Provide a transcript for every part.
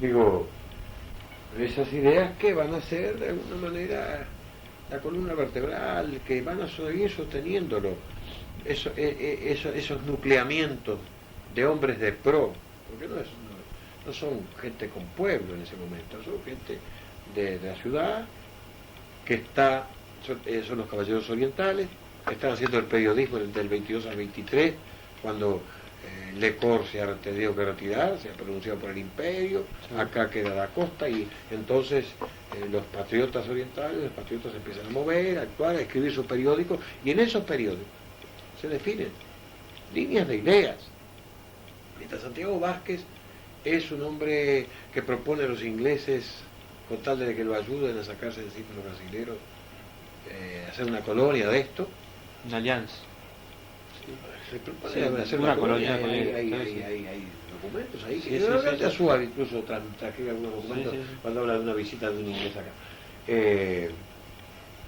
Digo, esas ideas que van a ser de alguna manera la columna vertebral, que van a seguir sosteniéndolo, esos nucleamientos de hombres de pro, porque no son gente con pueblo en ese momento, son gente de la ciudad que son los caballeros orientales, que están haciendo el periodismo del 22 al 23, cuando Lecor se ha tenido que retirar, se ha pronunciado por el imperio, acá queda la costa, y entonces los patriotas orientales, los patriotas empiezan a mover, a actuar, a escribir sus periódicos, y en esos periódicos se definen líneas de ideas. Mientras Santiago Vázquez es un hombre que propone a los ingleses, con tal de que lo ayuden a sacarse de encima los brasileños, hacer una colonia de esto. Una alianza. Se propone hacer una colonia. Hay documentos ahí. Que Azúa incluso traje algunos documentos cuando habla de una visita de un inglés acá.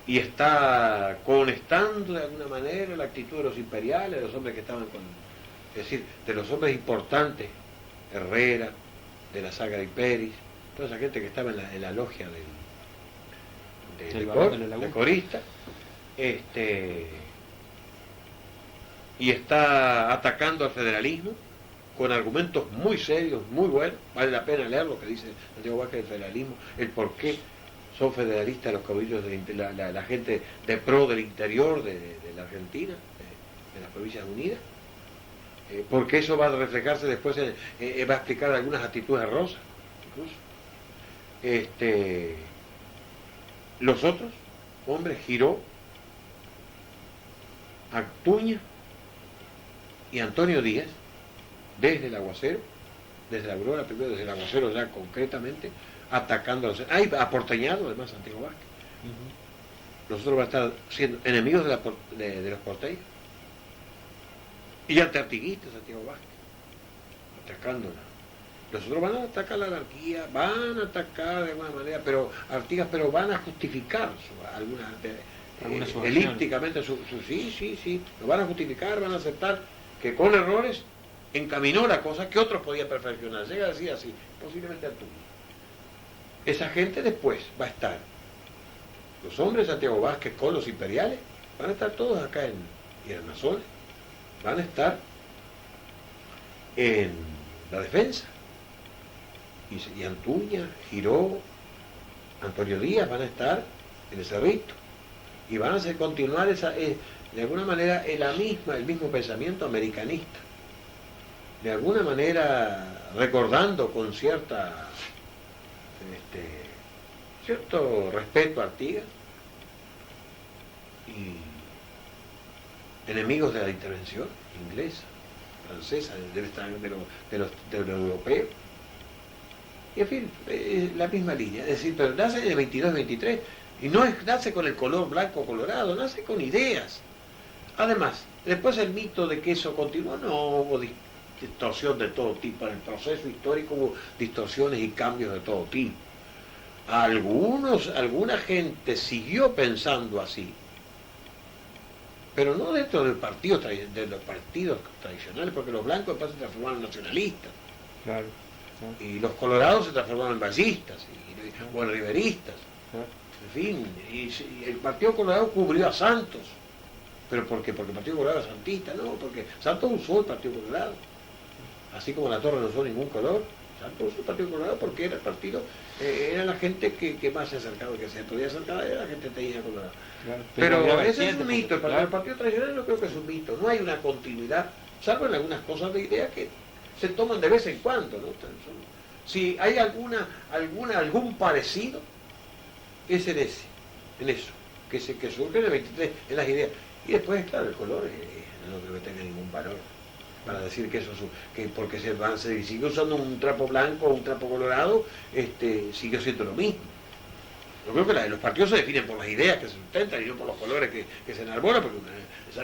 Y está conectando de alguna manera la actitud de los imperiales, de los hombres que estaban con... Es decir, de los hombres importantes, Herrera, de la saga de Iperis, toda esa gente que estaba en la logia de corista, y está atacando al federalismo con argumentos muy serios, muy buenos. Vale la pena leer lo que dice Santiago Vázquez del federalismo, el por qué son federalistas los caudillos de la gente de pro del interior de la Argentina, de las Provincias Unidas, porque eso va a reflejarse después, va a explicar algunas actitudes de Rosa, incluso. Los otros hombres, Giró, Actuña y Antonio Díaz, desde el Aguacero, desde la Aurora primero, desde el Aguacero ya concretamente, atacando a los... aporteñado además Santiago Vázquez. Nosotros vamos a estar siendo enemigos de los porteños y antiartiguistas Santiago Vázquez, atacándola. Los otros van a atacar la anarquía, van a atacar de alguna manera, pero Artigas, pero van a justificar elípticamente sí, lo van a justificar, van a aceptar que con errores encaminó la cosa que otros podían perfeccionar. Llega a decir así, posiblemente Arturo. Esa gente después va a estar, los hombres de Santiago Vázquez con los imperiales, van a estar todos acá en Hiranazoles, van a estar en la defensa. Y Antuña, Giró, Antonio Díaz van a estar en el Cerrito. Y van a continuar de alguna manera el mismo pensamiento americanista. De alguna manera recordando con cierto respeto a Artigas y enemigos de la intervención inglesa, francesa, de los europeos. Y en fin, la misma línea. Es decir, pero nace en el 22-23 y no nace con el color blanco colorado, nace con ideas. Además, después el mito de que eso continuó, no hubo distorsión de todo tipo. En el proceso histórico hubo distorsiones y cambios de todo tipo. Alguna gente siguió pensando así, pero no dentro de los partidos tradicionales, porque los blancos después se transformaron en nacionalistas. Claro. Y los colorados se transformaron en ballistas o en riveristas. En fin, y el Partido Colorado cubrió a Santos. ¿Pero por qué? Porque el Partido Colorado era santista, no, porque Santos usó el Partido Colorado. Así como la Torre no usó ningún color, Santos usó el Partido Colorado porque era el partido, era la gente que más se acercaba, que se podía acercar, era la gente tenía colorado. Claro, pero ese es un mito, el partido tradicional no creo que es un mito, no hay una continuidad, salvo en algunas cosas de ideas que se toman de vez en cuando, ¿no? Si hay algún parecido, es en eso, que surge en el 23, en las ideas. Y después, claro, el color no creo que tenga ningún valor para decir que eso que porque se sigue usando un trapo blanco o un trapo colorado, sigue siendo lo mismo. Yo creo que los partidos se definen por las ideas que se sustentan y no por los colores que se enarbolan, porque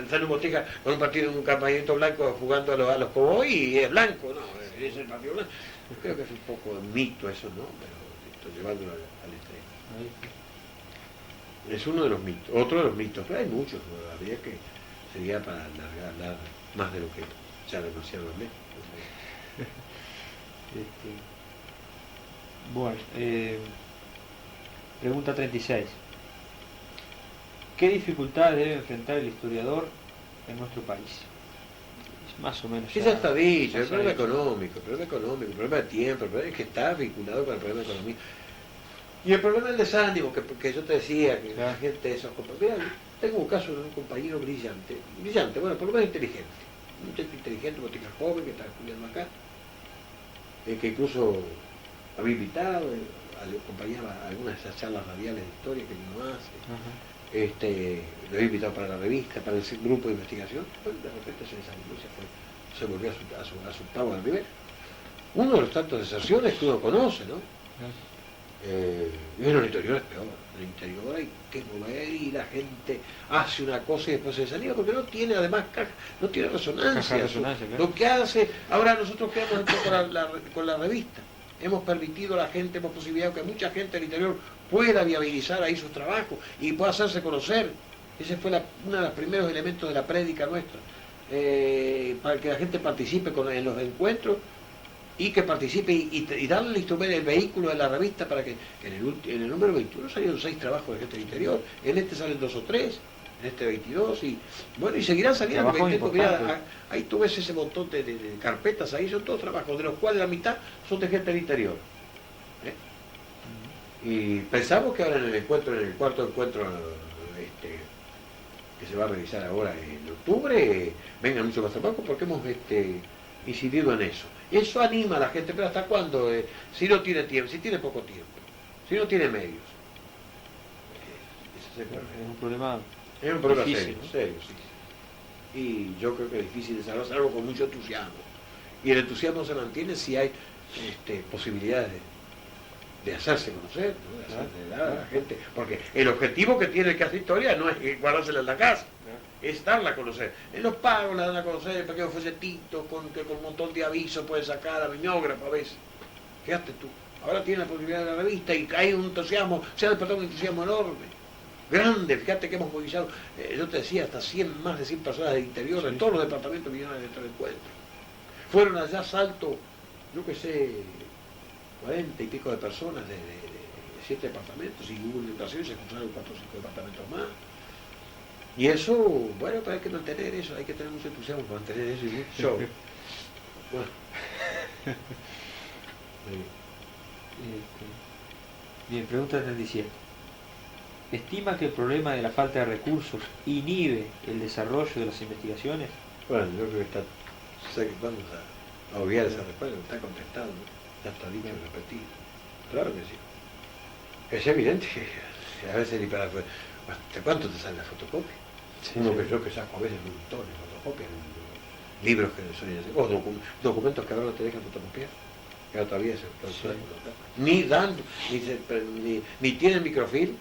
sale un botica con un campamento blanco jugando a los cowboys y es blanco, no, es el partido blanco. Yo creo que es un poco mito eso, ¿no? Pero estoy llevándolo al extremo. Es uno de los mitos, otro de los mitos, pero hay muchos todavía que sería para hablar más de lo que... ya demasiado hablé. Bueno, pregunta 36. ¿Qué dificultades debe enfrentar el historiador en nuestro país? Más o menos. Ya está dicho, el problema dicho. económico, el problema de tiempo, el problema es que está vinculado con el problema de economía. Y el problema del desánimo, que yo te decía, que la gente de esos compañeros. Mira, tengo un caso de un compañero brillante, bueno, por lo menos inteligente, un muchacho inteligente, un botica joven que está estudiando acá, que incluso había invitado, acompañaba algunas de esas charlas radiales de historia que uno hace. Lo había invitado para la revista, para el grupo de investigación. Bueno, de repente se desanimó y se volvió a su octavo de nivel. Uno de los tantos deserciones que uno conoce, ¿no? Y en el interior es peor. En el interior hay que mover y la gente hace una cosa y después se desanima porque no tiene además no tiene resonancia. Claro. Lo que hace, ahora nosotros quedamos con la revista. Hemos permitido a la gente, hemos posibilitado que mucha gente del interior pueda viabilizar ahí sus trabajos y pueda hacerse conocer. Ese fue uno de los primeros elementos de la prédica nuestra, para que la gente participe en los encuentros y que participe y darle el instrumento, el vehículo de la revista para que en el número 21 salieron 6 trabajos de gente del interior, en este salen 2 o 3, en este 22 y bueno, y seguirán saliendo. Ahí tú ves ese montón de carpetas, ahí son todos trabajos, de los cuales la mitad son de gente del interior. Y pensamos que ahora en el cuarto encuentro que se va a realizar ahora en octubre, vengan mucho más trabajo porque hemos incidido en eso. Y eso anima a la gente, pero ¿hasta cuándo? Si no tiene tiempo, si tiene poco tiempo, si no tiene medios. Es un problema. Es un problema difícil, serio, sí. Y yo creo que es difícil desarrollar algo con mucho entusiasmo. Y el entusiasmo se mantiene si hay posibilidades de hacerse conocer, ¿no? De dar a la gente. Porque el objetivo que tiene el que hace historia no es guardársela en la casa, es darla a conocer. En los pagos la dan a conocer, el pequeño folletito con un montón de avisos puede sacar a mimeógrafo a veces. Fíjate tú, ahora tiene la posibilidad de la revista y hay un entusiasmo, se ha despertado un entusiasmo enorme, grande. Fíjate que hemos movilizado, yo te decía, hasta más de 100 personas del interior, en todos los departamentos vinieron a este encuentro. Fueron allá Salto, yo que sé, 40 y pico de personas de 7 departamentos, y hubo invitación y se cruzaron 4 o 5 departamentos más. Y eso, bueno, pues hay que mantener eso, hay que tener mucho entusiasmo para mantener eso y mucho show. Bueno. Bien, pregunta 37. ¿Estima que el problema de la falta de recursos inhibe el desarrollo de las investigaciones? Bueno, yo creo que vamos a obviar esa respuesta, está contestado, ¿no? Ya está dicho y repetido. Claro que sí. Es evidente que a veces ni para... ¿Hasta cuánto te sale la fotocopia? Sí, uno que yo que saco a veces montones de fotocopias, libros que son o documentos que ahora no te dejan fotocopiar, que ahora todavía ni dan, ni tienen microfilm.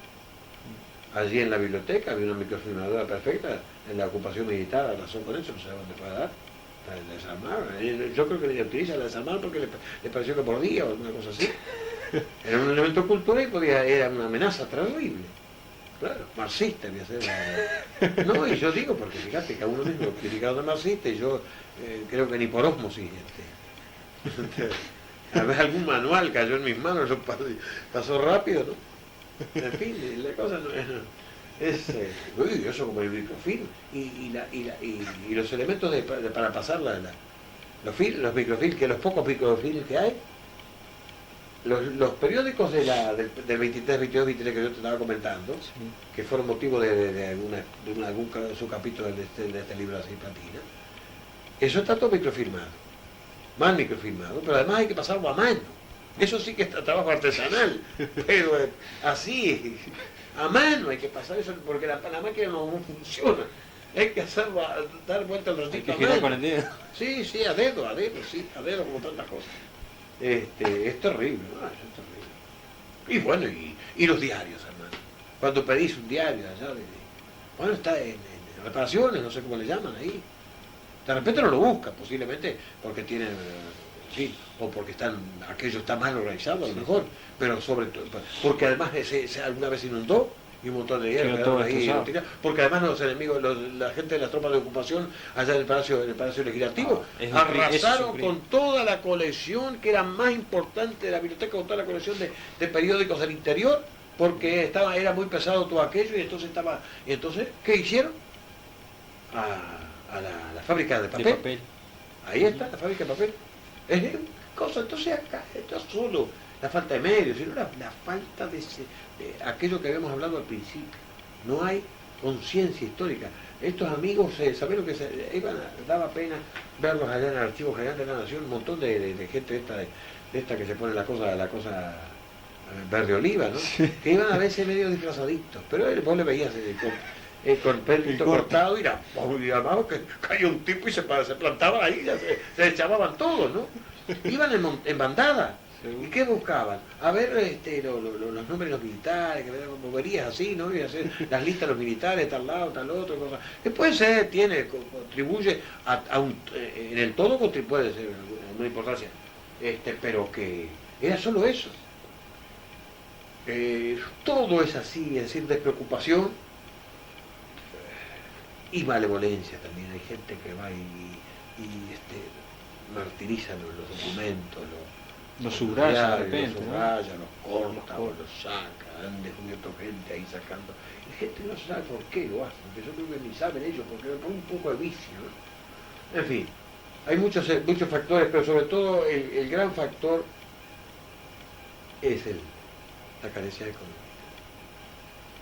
Allí en la biblioteca había una microfilmadora perfecta, en la ocupación militar, a razón con eso, no sé dónde puede dar. La desarmar. Yo creo que ella utiliza la desarmar porque le pareció que por día o una cosa así. Era un elemento cultural y era una amenaza terrible. Claro, marxista había ser. No, y yo digo, porque fíjate que a uno mismo lo criticado de marxista y yo creo que ni por ósmosis. A veces algún manual cayó en mis manos, lo pasó rápido, ¿no? En fin, la cosa no es eso como el microfilm y los elementos para pasar los microfilm, que los pocos microfilm que hay, los periódicos del 23, 22, 23 que yo te estaba comentando, sí, que fueron motivo de algún subcapítulo de este libro así platina, eso está todo microfilmado, mal microfilmado, pero además hay que pasarlo a mano. Eso sí que es trabajo artesanal, pero así, a mano hay que pasar eso, porque la máquina no funciona. Hay que hacerlo, dar vuelta al ratito a mano. Con el dedo. Sí, a dedo, como tantas cosas. Es terrible, ¿no? Es terrible. Y bueno, y los diarios, hermano. Cuando pedís un diario allá, bueno, está en reparaciones, no sé cómo le llaman ahí. De repente no lo buscan, posiblemente porque tienen... Sí, o porque aquello está mal organizado a lo mejor, pero sobre todo, porque además alguna vez inundó y un montón de hierro Quedó quedaron todo ahí destrozado. tirados, porque además los enemigos, la gente de las tropas de ocupación allá en el Palacio Legislativo, Es arrasaron increíble. con toda la colección que era más importante de la biblioteca, con toda la colección de periódicos del interior, porque era muy pesado todo aquello y entonces ¿qué hicieron? A la fábrica de papel. Ahí está, la fábrica de papel. Es cosa, entonces acá, esto es solo la falta de medios, sino la falta de aquello que habíamos hablado al principio. No hay conciencia histórica. Estos amigos, ¿sabés lo que daba pena verlos allá en el Archivo General de la Nación? Un montón de gente esta que se pone la cosa verde oliva, ¿no? Sí. Que iban a veces medio disfrazaditos, pero vos le veías con el pelito cortado y además que caía un tipo y se plantaban ahí, ya se echaban todos, ¿no? Iban en bandada. ¿Y qué buscaban? A ver los nombres de los militares, que moverías así, ¿no? Y hacer las listas de los militares, tal lado, tal otro, cosa. Después contribuye en el todo puede ser una importancia, pero que era solo eso. Todo es así, es decir, despreocupación y malevolencia también. Hay gente que va y martiriza los documentos, Los subraya de repente, los subraya, los corta, los saca, han descubierto gente ahí sacando. Y gente no sabe por qué lo hacen, porque yo creo que ni saben ellos, porque por un poco de vicio, ¿no? En fin, hay muchos factores, pero sobre todo el gran factor es la carencia económica.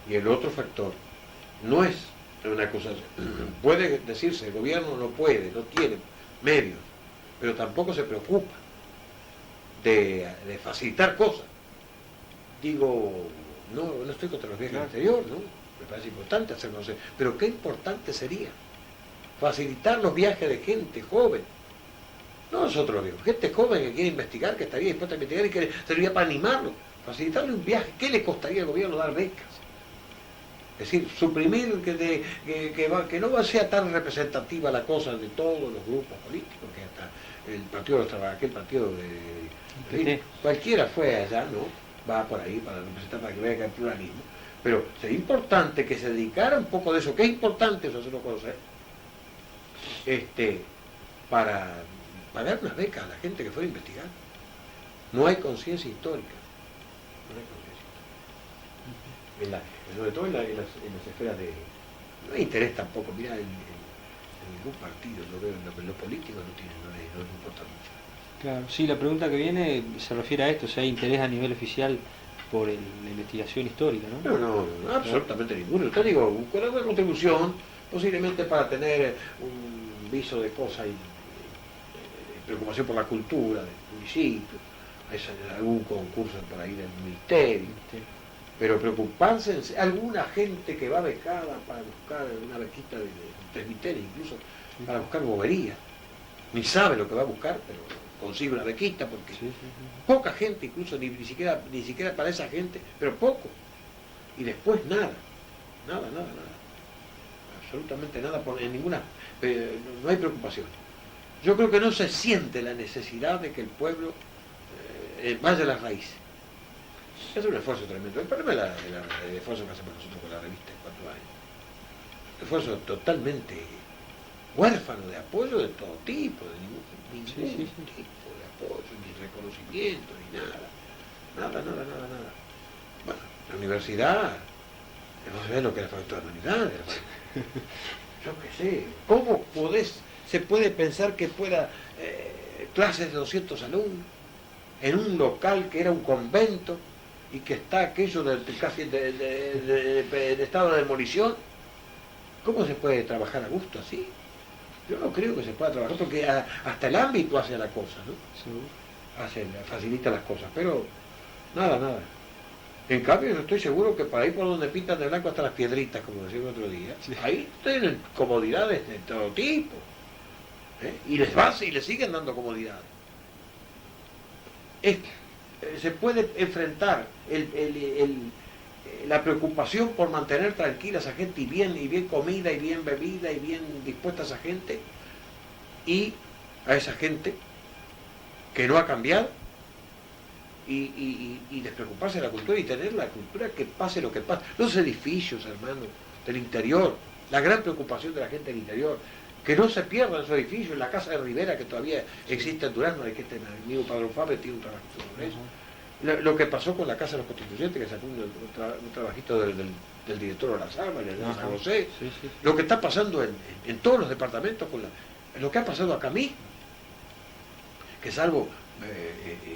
Y el otro factor no es una acusación. Puede decirse, el gobierno no tiene medios, pero tampoco se preocupa de facilitar cosas. Digo, no estoy contra los viajes al exterior, ¿no? Me parece importante hacerlo, pero qué importante sería facilitar los viajes de gente joven. No nosotros los viejos, gente joven que quiere investigar, que estaría dispuesta a investigar y que serviría para animarlo. Facilitarle un viaje. ¿Qué le costaría al gobierno dar becas? Es decir, suprimir que no sea tan representativa la cosa de todos los grupos políticos, que hasta el Partido de los Trabajadores, aquel partido cualquiera fue allá, ¿no? Va por ahí para representar, para que vea que hay pluralismo. Pero sería importante que se dedicara un poco de eso, que es importante, eso se lo conoce, para pagar unas becas a la gente que fuera a investigar. No hay conciencia histórica. Sobre todo en las esferas de... No hay interés tampoco, mira, en ningún partido, lo veo, en los políticos no les importa mucho. Claro, sí, la pregunta que viene se refiere a esto, si hay interés a nivel oficial por la investigación histórica, ¿no? No, absolutamente ninguno. Te digo, con alguna contribución, posiblemente para tener un viso de cosas y preocupación por la cultura del municipio, algún concurso por ahí del ministerio. Pero preocuparse, alguna gente que va becada para buscar una bequita de presbiterio, incluso para buscar bobería, ni sabe lo que va a buscar, pero consigue una bequita, porque poca gente, incluso ni siquiera para esa gente, pero poco. Y después nada, absolutamente nada, en ninguna, no hay preocupación. Yo creo que no se siente la necesidad de que el pueblo vaya a las raíces. Es un esfuerzo tremendo. El problema es el esfuerzo que hacemos nosotros con la revista en 4 años. Un esfuerzo totalmente huérfano de apoyo de todo tipo, de ningún tipo de apoyo, ni reconocimiento, ni nada. Bueno, la universidad, no sé lo que es la facultad de humanidades. Yo qué sé, ¿cómo se puede pensar que pueda clases de 200 alumnos en un local que era un convento y que está aquello casi de estado de demolición? ¿Cómo se puede trabajar a gusto así? Yo no creo que se pueda trabajar, porque hasta el ámbito hace la cosa, ¿no? Facilita las cosas, pero nada. En cambio, yo estoy seguro que para ir por donde pintan de blanco hasta las piedritas, como decía el otro día, ahí tienen comodidades de todo tipo, y les siguen dando comodidades. Se puede enfrentar la preocupación por mantener tranquila a esa gente y bien comida y bien bebida y bien dispuesta a esa gente, y a esa gente que no ha cambiado y despreocuparse de la cultura y tener la cultura que pase lo que pase. Los edificios, hermano, del interior, la gran preocupación de la gente del interior, que no se pierdan esos edificios, la casa de Rivera que todavía existe en Durazno, de que este amigo Padre Fabre tiene un trabajo sobre eso. Lo que pasó con la Casa de los Constituyentes, que sacó un trabajito del director Olazaba, de San José, lo que está pasando en todos los departamentos, lo que ha pasado acá mismo, que salvo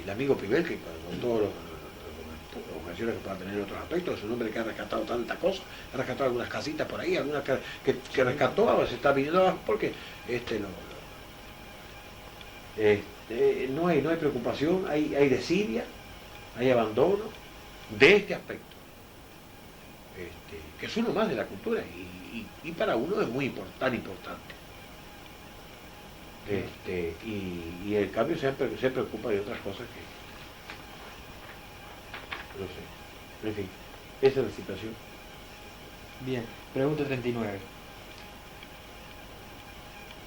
el amigo Pivel, que con todas las ocasiones que pueda tener otros aspectos, es un hombre que ha rescatado tantas cosas, ha rescatado algunas casitas por ahí, algunas que rescató, ahora se está viniendo abajo porque no hay preocupación, hay desidia, hay abandono de este aspecto, que es uno más de la cultura y para uno es muy tan importante. Y el cambio se preocupa de otras cosas que no sé. En fin, esa es la situación. Bien, pregunta 39.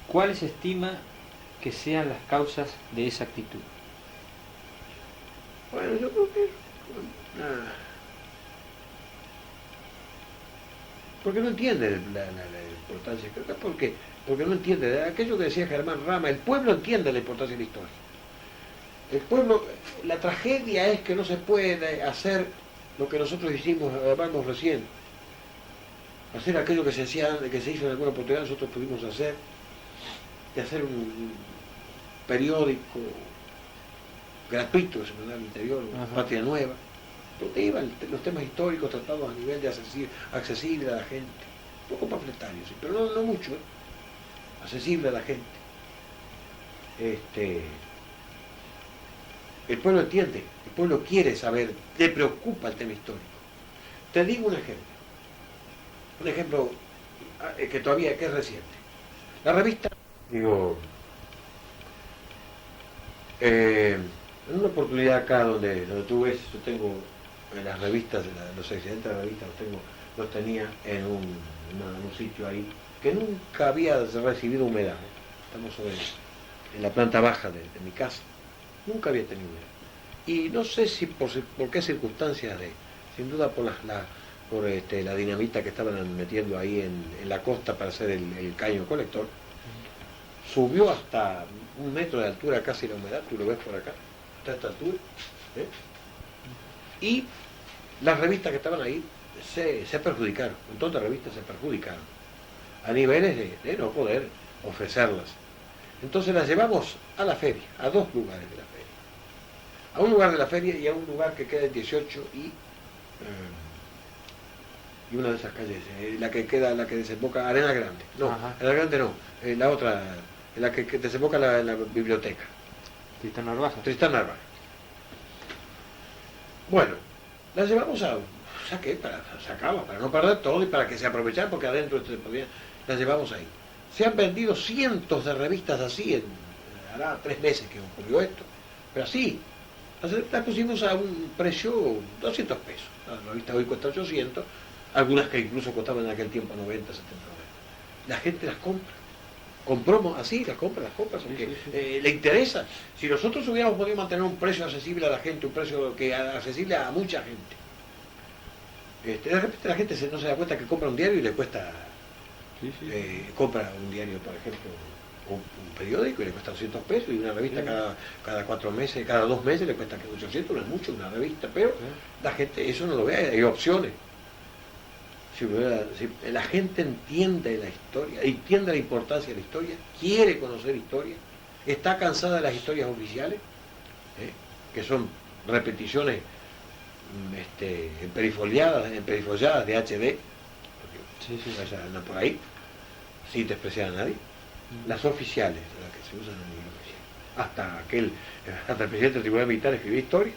¿Cuáles estima que sean las causas de esa actitud? Bueno, yo creo que porque no entiende la importancia, creo que es porque no entiende aquello que decía Germán Rama, el pueblo entiende la importancia de la historia. El pueblo, la tragedia es que no se puede hacer lo que nosotros hablamos recién, hacer aquello que se hizo en alguna oportunidad, nosotros pudimos hacer, de hacer un periódico gratuito, se me da al interior, Patria Nueva, donde iban los temas históricos tratados a nivel de accesible a la gente, un poco panfletario, sí, pero no mucho, accesible a la gente. El pueblo entiende, el pueblo quiere saber, le preocupa el tema histórico. Te digo un ejemplo que todavía que es reciente. La revista, en una oportunidad acá donde tú ves, yo tengo las revistas, los accidentes de la revista los tenía en un sitio ahí que nunca había recibido humedad. Estamos en la planta baja de mi casa. Nunca había tenido humedad. Y no sé si por qué circunstancias sin duda por la dinamita que estaban metiendo ahí en la costa para hacer el caño colector, subió hasta 1 metro de altura casi la humedad, tú lo ves por acá, hasta esta altura, y las revistas que estaban ahí se perjudicaron, un montón de revistas se perjudicaron, a niveles de no poder ofrecerlas. Entonces las llevamos a la feria, a 2 lugares de la feria. A un lugar de la feria y a un lugar que queda en 18 y una de esas calles, la que desemboca, Arena Grande. No, Arena Grande no, la otra, la que desemboca la biblioteca. Tristán Narvaja. Tristán Narvaja. Bueno, la llevamos sacarla, para no perder todo y para que se aprovechara, porque adentro la llevamos ahí. Se han vendido cientos de revistas así, hará 3 meses que ocurrió esto, pero así, la pusimos a un precio 200 pesos. La revista hoy cuesta 800, algunas que incluso costaban en aquel tiempo 90, 70, 90. La gente las compra. Compramos así, las compra, porque le interesa. Si nosotros hubiéramos podido mantener un precio accesible a la gente, un precio accesible a mucha gente, de repente la gente no se da cuenta que compra un diario y le cuesta, compra un diario, por ejemplo, un periódico y le cuesta 200 pesos, y una revista cada 4 meses, cada 2 meses le cuesta 800, no es mucho una revista, pero la gente eso no lo ve, hay opciones. Si la gente entiende la historia, entiende la importancia de la historia, quiere conocer historia, está cansada de las historias oficiales, que son repeticiones emperifolladas de HD, porque andan por ahí, sin despreciar a nadie. Las oficiales, las que se usan a nivel oficial. Hasta el presidente del Tribunal Militar escribió historia.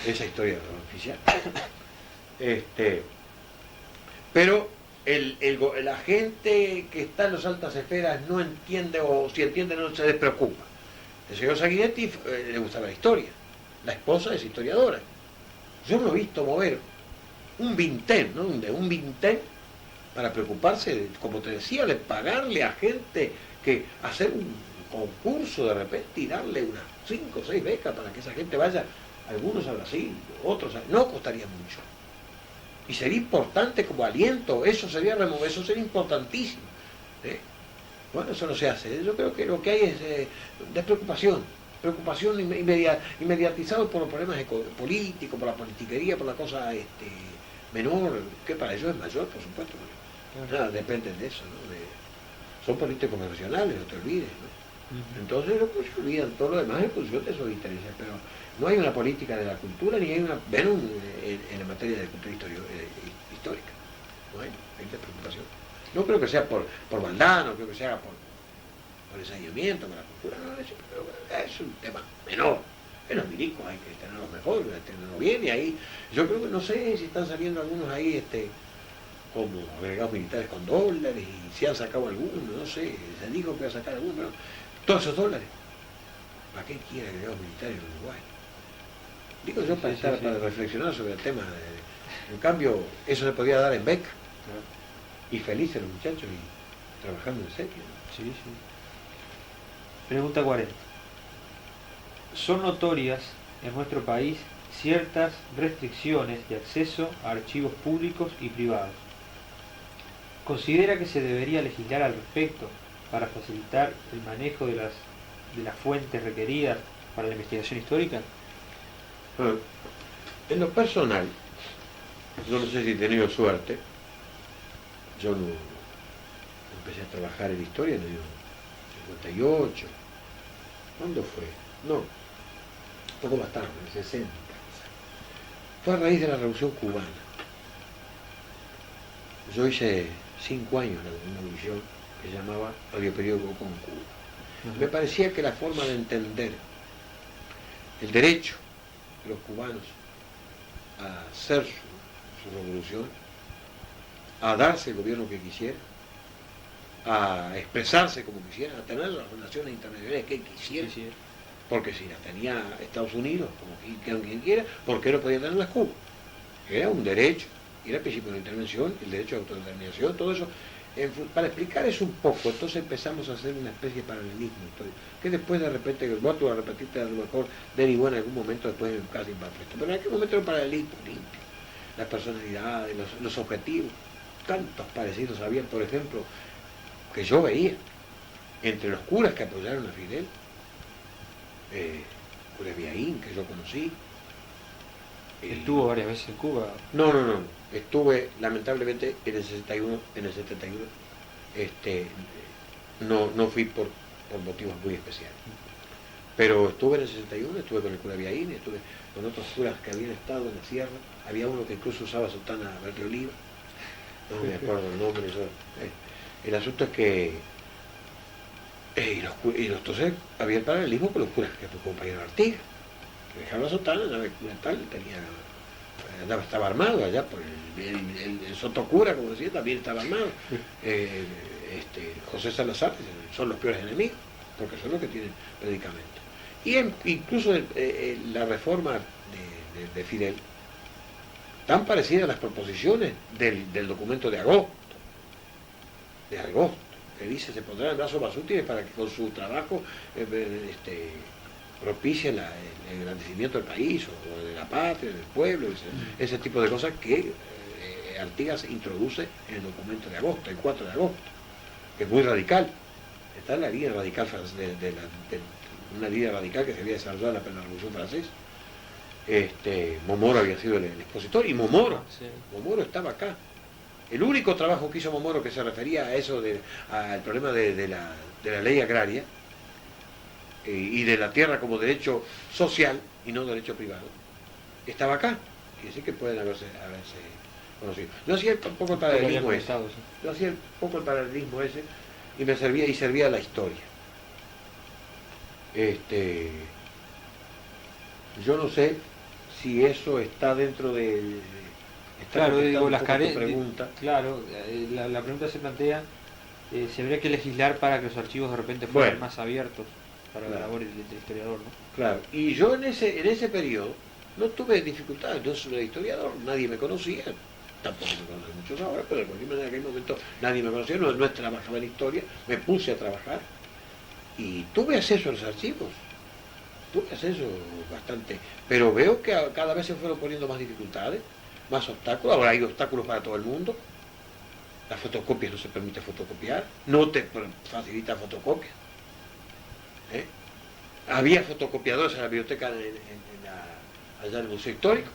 Esa historia oficial. Pero la gente que está en las altas esferas no entiende, o si entiende no se despreocupa. El señor Sanguinetti le gustaba la historia, la esposa es historiadora. Yo no he visto mover un vintén, ¿no? un vintén para preocuparse, como te decía, de pagarle a gente que hacer un concurso de repente y darle unas 5 o 6 becas para que esa gente vaya, algunos a Brasil, otros a... No costaría mucho. Y sería importante como aliento, eso sería importantísimo. ¿Eh? Bueno, eso no se hace. Yo creo que lo que hay es despreocupación, preocupación inmediatizado por los problemas políticos, por la politiquería, por la cosa menor, que para ellos es mayor, por supuesto. Nada, dependen de eso, ¿no? Son políticos profesionales, no te olvides, ¿no? Entonces no se olvidan, todo lo demás es función de sus intereses, pero no hay una política de la cultura, ni hay una, menos en la materia de cultura histórica, no hay despreocupación. No creo que sea por maldad, no creo que sea por ensañamiento, por la cultura, no, es un tema menor. En los milicos hay que tenerlos mejor, hay que tenerlos bien, y ahí, yo creo que no sé si están saliendo algunos ahí, como agregados militares con dólares, y si han sacado algunos, no sé, se dijo que iba a sacar algunos, pero todos esos dólares, ¿para qué quiere agregados militares en Uruguay? Digo yo para reflexionar sobre el tema, en cambio, eso se podía dar en beca, y felices los muchachos, y trabajando en serio. Sí, sí. Pregunta 40. ¿Son notorias en nuestro país ciertas restricciones de acceso a archivos públicos y privados? ¿Considera que se debería legislar al respecto para facilitar el manejo de las fuentes requeridas para la investigación histórica? En lo personal, yo no sé si he tenido suerte, yo no empecé a trabajar en historia en el año 58. ¿Cuándo fue? No, un poco más tarde, en el 60. Fue a raíz de la Revolución Cubana. Yo hice 5 años en una misión que se llamaba Radioperiódico con Cuba. Me parecía que la forma de entender el derecho de los cubanos a hacer su revolución, a darse el gobierno que quisiera, a expresarse como quisiera, a tener las relaciones internacionales que quisiera, porque si las tenía Estados Unidos, como quien quiera, ¿por qué no podía tenerlas Cuba? Era un derecho, era el principio de intervención, el derecho de autodeterminación, todo eso. Para explicar eso un poco, entonces empezamos a hacer una especie de paralelismo histórico, que después de repente, vos tú a repetirte a lo mejor derivó en algún momento después de casi imperfecto, pero en aquel momento era un paralelismo limpio, las personalidades, los objetivos, tantos parecidos había, por ejemplo, que yo veía entre los curas que apoyaron a Fidel, cura Viaín, que yo conocí. ¿Estuvo varias veces en Cuba? No, estuve lamentablemente en el 61, en el 71, no fui por motivos muy especiales. Pero estuve en el 61, estuve con el cura Viaín, estuve con otros curas que habían estado en la sierra, había uno que incluso usaba sotana verde oliva, no me acuerdo el nombre, el asunto es que entonces había el paralelismo con los curas que tu compañero Artigas, que dejaba la sotana, andaba el cura tal, estaba armado allá por el sotocura, como decía, también estaba armado. José Salazar son los peores enemigos, porque son los que tienen predicamentos. Y incluso la reforma de Fidel, tan parecida a las proposiciones del documento de agosto, que dice se pondrán en brazos más útiles para que con su trabajo propicie el engrandecimiento del país o de la patria, del pueblo, ese tipo de cosas que Artigas introduce en el documento de agosto, el 4 de agosto, que es muy radical. Está en la línea radical una línea radical que se había desarrollado en la Revolución Francesa. Momoro había sido el expositor, y Momoro estaba acá. El único trabajo que hizo Momoro que se refería a eso, al problema de la ley agraria y de la tierra como derecho social y no derecho privado, estaba acá. Quiere decir que pueden haberse conocido. Yo hacía un poco el paralelismo ese. Yo hacía un poco el paralelismo ese y me servía la historia. Yo no sé si eso está dentro de... Claro, digo, las carencias. Claro, la pregunta se plantea, se habría que legislar para que los archivos de repente fueran más abiertos para la labor del historiador, ¿no? Claro, y yo en ese periodo no tuve dificultades, yo soy un historiador, nadie me conocía, tampoco me conocen muchos ahora, pero de cualquier manera en aquel momento nadie me conocía, no trabajaba en historia, me puse a trabajar y tuve acceso a los archivos. tuve acceso bastante, pero veo que cada vez se fueron poniendo más dificultades, más obstáculos, ahora hay obstáculos para todo el mundo, las fotocopias no se permite fotocopiar, no te facilita fotocopias. ¿Eh? Había fotocopiadores en la biblioteca allá en el Museo Histórico,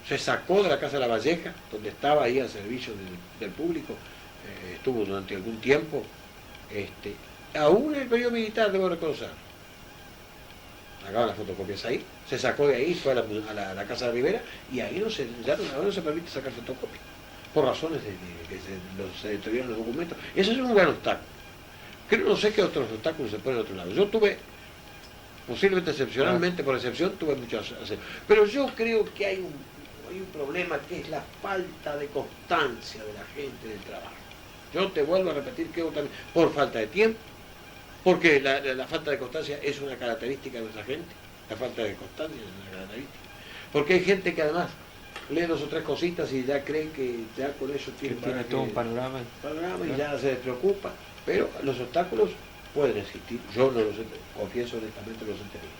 se sacó de la Casa de la Valleja, donde estaba ahí al servicio del público, estuvo durante algún tiempo, aún en el periodo militar, debo reconocer, sacaban las fotocopias ahí, se sacó de ahí, fue a la Casa de Rivera, y ahí ya no se permite sacar fotocopias, por razones de que se deterioran los documentos. Eso es un gran obstáculo. No sé qué otros obstáculos se ponen a otro lado. Yo tuve, posiblemente excepcionalmente, por excepción, tuve muchos. Pero yo creo que hay un problema que es la falta de constancia de la gente del trabajo. Yo te vuelvo a repetir que también, por falta de tiempo, porque la falta de constancia es una característica de nuestra gente, la falta de constancia es una característica. Porque hay gente que además lee 2 o 3 cositas y ya cree que ya con eso tiene todo un panorama. Y ya se preocupa. Pero los obstáculos pueden existir, yo no los confieso honestamente, no los he tenido.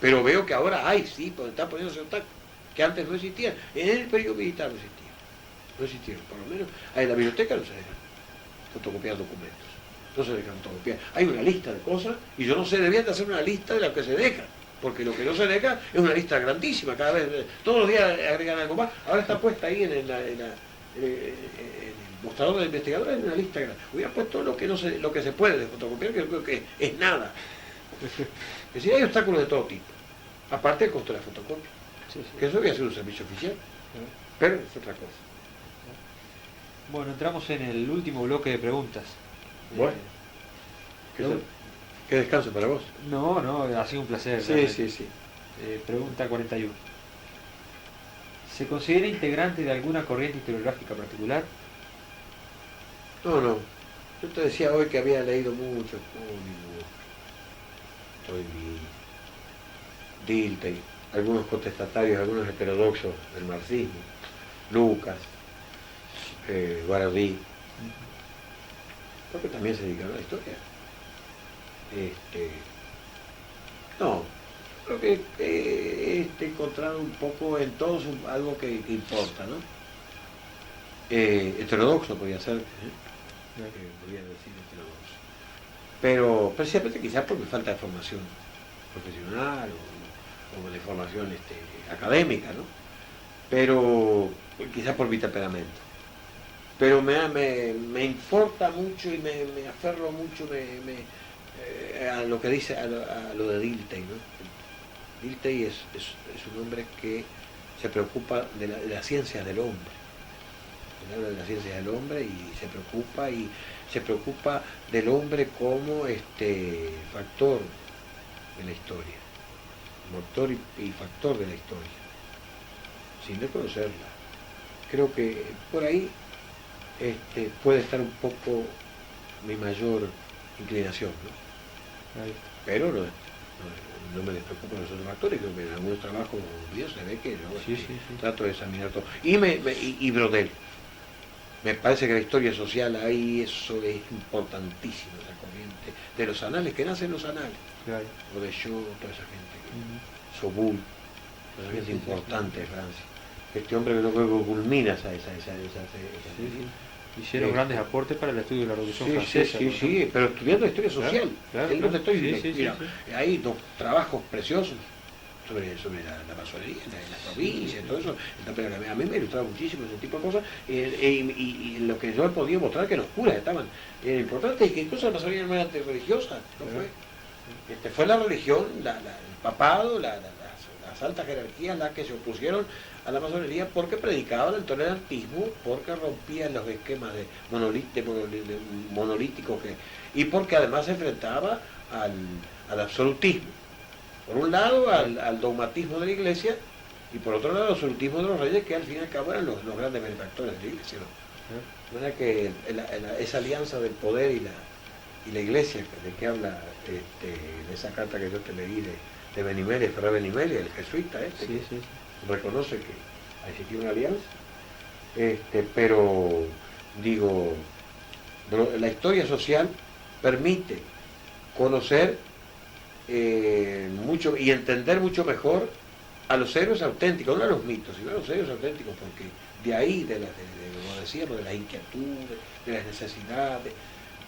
Pero veo que ahora hay, sí, están poniéndose obstáculos, que antes no existían. En el periodo militar no existieron, por lo menos. En la biblioteca no se dejan fotocopiar documentos, no se dejan fotocopiar. Hay una lista de cosas, y yo no sé, debían de hacer una lista de las que se dejan, porque lo que no se deja es una lista grandísima, cada vez, todos los días agregan algo más. Ahora está puesta ahí en el mostrador de investigadores, en una lista grande. Hubiera puesto lo que se puede de fotocopiar, que yo creo que es nada. Es decir, hay obstáculos de todo tipo, aparte del costo de la fotocopia, que eso debe ser un servicio oficial, pero es otra cosa. Bueno, entramos en el último bloque de preguntas. Bueno, qué descanso para vos. No, ha sido un placer. Sí. Pregunta 41. ¿Se considera integrante de alguna corriente historiográfica particular? No. Yo te decía hoy que había leído mucho Dilthey, algunos contestatarios, algunos heterodoxos del marxismo, Lucas, Guaradí, porque también se dedicaron a la historia. No, creo que he encontrado un poco en todos algo que importa, ¿no? Heterodoxo podría ser, podría decir heterodoxo. Pero precisamente quizás por mi falta de formación profesional o de formación académica, ¿no? Pero quizás por mi temperamento. Pero me importa mucho y me aferro mucho a lo que dice, a lo de Dilthey, ¿no? Dilthey es un hombre que se preocupa de las ciencias del hombre. Él habla de las ciencias del hombre y se preocupa del hombre como factor de la historia, motor y factor de la historia, sin desconocerla. Creo que por ahí puede estar un poco mi mayor inclinación, ¿no? Pero no me despreocupo de los otros factores, creo que en algunos trabajos míos se ve que yo trato de examinar todo. Y Brodel. Me parece que la historia social ahí, eso es importantísimo, esa corriente de los anales, que nacen los anales, o de Shaw, toda esa gente, Sobul, toda esa gente importante de Francia. Este hombre que no creo que culmina esa Hicieron grandes aportes para el estudio de la Revolución Francesa. Sí, pero estudiando historia social. Hay 2 trabajos preciosos sobre la masonería, en las provincias, todo eso. A mí me ilustraba muchísimo ese tipo de cosas, y lo que yo he podido mostrar que los curas estaban importantes, y que incluso la masonería no era antirreligiosa, no fue. Fue la religión, el papado, las altas jerarquías las que se opusieron a la masonería porque predicaban el tolerantismo, porque rompían los esquemas monolíticos y porque además se enfrentaba al absolutismo. Por un lado al dogmatismo de la Iglesia y por otro lado al absolutismo de los reyes, que al fin y al cabo eran los grandes benefactores de la Iglesia, ¿no? De que esa alianza del poder y la Iglesia, de que habla de esa carta que yo te leí de Benimeli, Ferrer Benimeli, el jesuita reconoce que existió una alianza, pero digo, la historia social permite conocer mucho y entender mucho mejor a los héroes auténticos, no a los mitos, sino a los héroes auténticos, porque de ahí, como decíamos, de las inquietudes, de las necesidades,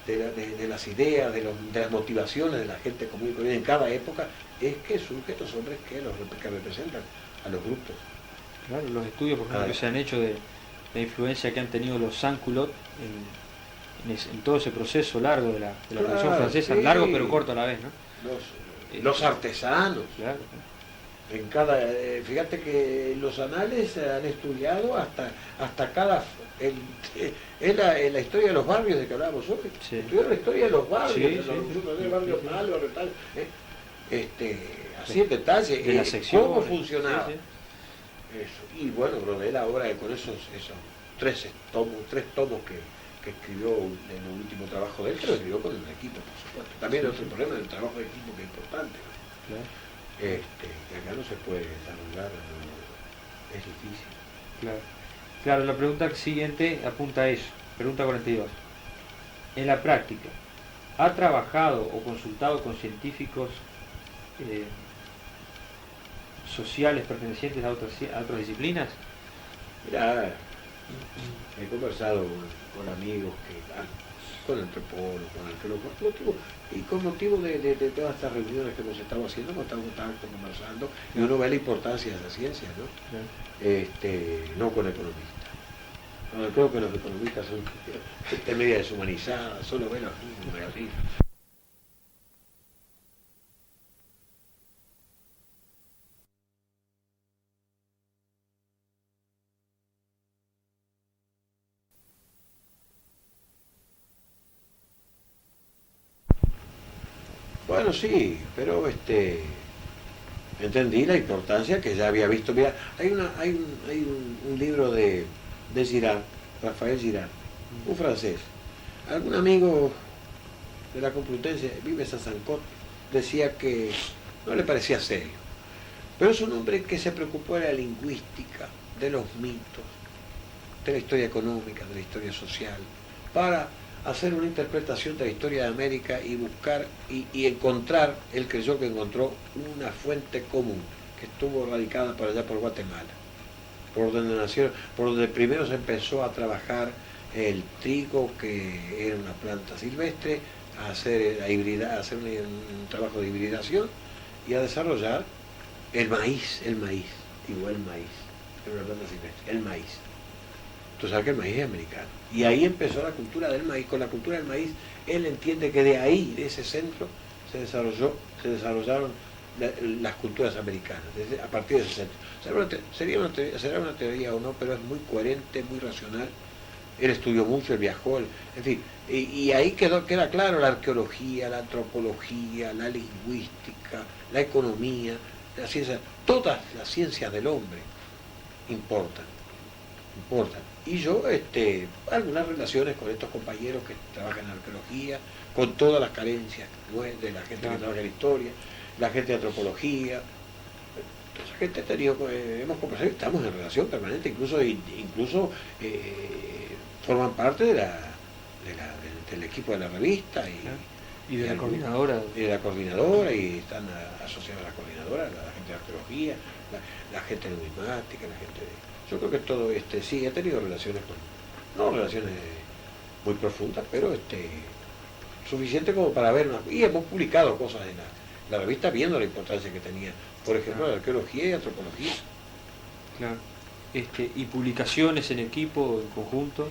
de las ideas, de las motivaciones de la gente común y corriente en cada época, es que surgen estos hombres que representan a los grupos. Claro, los estudios, por ejemplo, que se han hecho de la influencia que han tenido los sans-culottes en todo ese proceso largo de la Revolución Francesa, sí. Largo pero corto a la vez, ¿no? Los artesanos. Claro. En cada, fíjate que los anales han estudiado hasta cada... Es la historia de los barrios de que hablábamos hoy. Sí. Estudiaron la historia de los barrios, de barrios malos, tal, así en detalle, de la sección, cómo funcionaba. Sí, sí. Eso. Y bueno, Brodel ahora con esos tres tomos que escribió en el último trabajo de él, que lo escribió con el equipo, por supuesto. También hay otro problema del trabajo de equipo que es importante, ¿no? Claro. Que acá no se puede desarrollar, es difícil. Claro, la pregunta siguiente apunta a eso. Pregunta 42. En la práctica, ¿ha trabajado o consultado con científicos sociales pertenecientes a otras disciplinas? Mirá, he conversado con amigos con antropólogos, con arqueólogos, y con motivo de todas estas reuniones que hemos estado haciendo, hemos estado conversando, y uno ve la importancia de la ciencia, ¿no? No con economistas. No, creo que los economistas son gente media deshumanizada, solo ven los números así. Bueno, sí, pero entendí la importancia que ya había visto. Mira, hay un libro de Girard, Rafael Girard, un francés. Algún amigo de la Complutense, Vives a Sancot, decía que no le parecía serio. Pero es un hombre que se preocupó de la lingüística, de los mitos, de la historia económica, de la historia social, para hacer una interpretación de la historia de América y buscar y encontrar, él creyó que encontró una fuente común que estuvo radicada por allá por Guatemala, por donde primero se empezó a trabajar el trigo, que era una planta silvestre, a hacer un trabajo de hibridación y a desarrollar el maíz, era una planta silvestre, el maíz. Tú sabes que el maíz es americano. Y ahí empezó la cultura del maíz. Con la cultura del maíz, él entiende que de ahí, de ese centro, se desarrollaron las culturas americanas, a partir de ese centro. Será una teoría o no, pero es muy coherente, muy racional. Él estudió mucho, él viajó, en fin. Y ahí queda claro la arqueología, la antropología, la lingüística, la economía, la ciencia, todas las ciencias del hombre importan. Y yo, algunas relaciones con estos compañeros que trabajan en arqueología, con todas las carencias de la gente que trabaja en historia, la gente de antropología, toda esa gente hemos conversado, estamos en relación permanente, incluso forman parte del equipo de la revista y de la coordinadora. Y de la coordinadora, y están asociados a la coordinadora, la gente de arqueología, la gente numismática, la gente de... Yo creo que todo sí, he tenido relaciones no relaciones muy profundas, pero suficiente como para ver y hemos publicado cosas en la revista viendo la importancia que tenía, por ejemplo, la arqueología y antropología. Claro. Y publicaciones en equipo, en conjunto.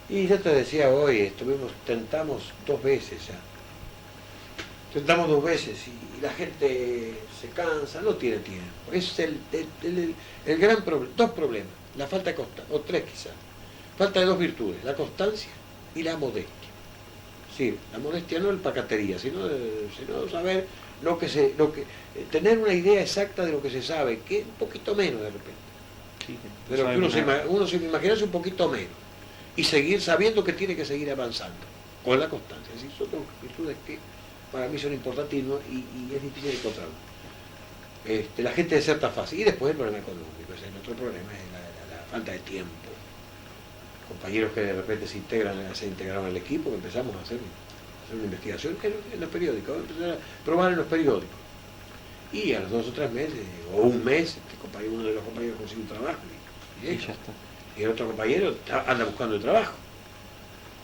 Y ya te decía hoy, tentamos 2 veces ya. Tentamos 2 veces y la gente se cansa, no tiene tiempo. Es el gran problema. 2 problemas, la falta de constancia, o 3 quizás. Falta de 2 virtudes, la constancia y la modestia. Sí, la modestia no es pacatería, sino saber tener una idea exacta de lo que se sabe, que es un poquito menos de repente. Sí, pero que uno se imaginase un poquito menos. Y seguir sabiendo que tiene que seguir avanzando con la constancia. Es decir, son 2 virtudes que para mí son importantes y es difícil encontrarlo. La gente deserta fácil. Y después el problema económico. El otro problema es la falta de tiempo. Compañeros que de repente se integraron al equipo, que empezamos a hacer hacer una investigación en los periódicos, empezar a probar en los periódicos. Y a los 2 o 3 meses, o un mes, uno de los compañeros consigue un trabajo y Y ya está. y el otro compañero anda buscando el trabajo.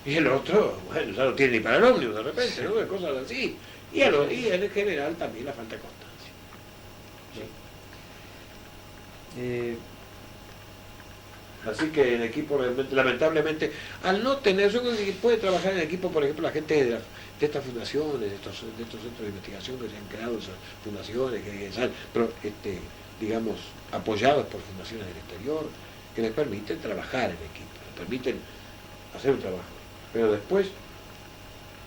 Y el otro, bueno, ya no tiene ni para el ómnibus de repente, ¿no? Cosas así. Y en general también la falta de constancia. Sí. Así que en equipo, lamentablemente, al no tener, yo creo que puede trabajar en equipo, por ejemplo, la gente de estas fundaciones, de estos centros de investigación que se han creado, esas fundaciones, que son, digamos, apoyados por fundaciones del exterior, que les permiten trabajar en equipo, les permiten hacer un trabajo. Pero después,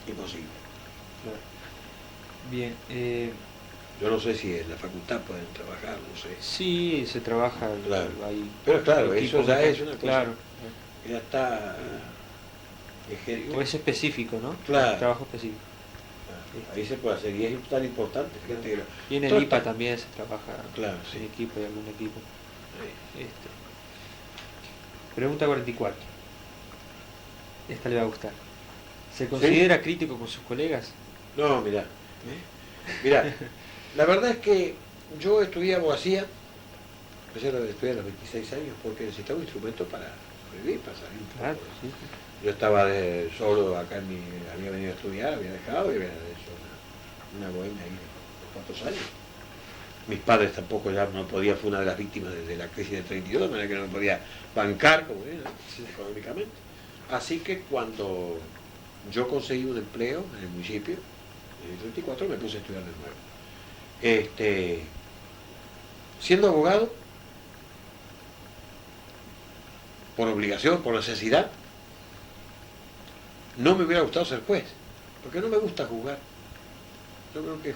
imposible. Bien. Yo no sé si en la facultad pueden trabajar, no sé. Sí, se trabaja Claro. ahí. Pero claro, eso ya es una cosa. Claro. Ya está. O es específico, ¿no? Claro. Trabajo específico. Ahí se puede hacer y es tan importante. Fíjate que y en el IPA también se trabaja en equipo y algún equipo. Sí. Pregunta 44. Esta le va a gustar. ¿Se considera crítico con sus colegas? No, mirá. La verdad es que yo estudié abogacía, empecé a estudiar a los 26 años porque necesitaba un instrumento para sobrevivir, para salir un poco. Claro, sí. Yo estaba solo acá había venido a estudiar, había dejado y había hecho una bohemia ahí de 4 años. Mis padres tampoco ya no podía, fue una de las víctimas de la crisis del 32, de manera que no me podía bancar como era, económicamente. Así que cuando yo conseguí un empleo en el municipio, en el 34 me puse a estudiar de nuevo. Siendo abogado, por obligación, por necesidad, no me hubiera gustado ser juez, porque no me gusta juzgar. Yo creo que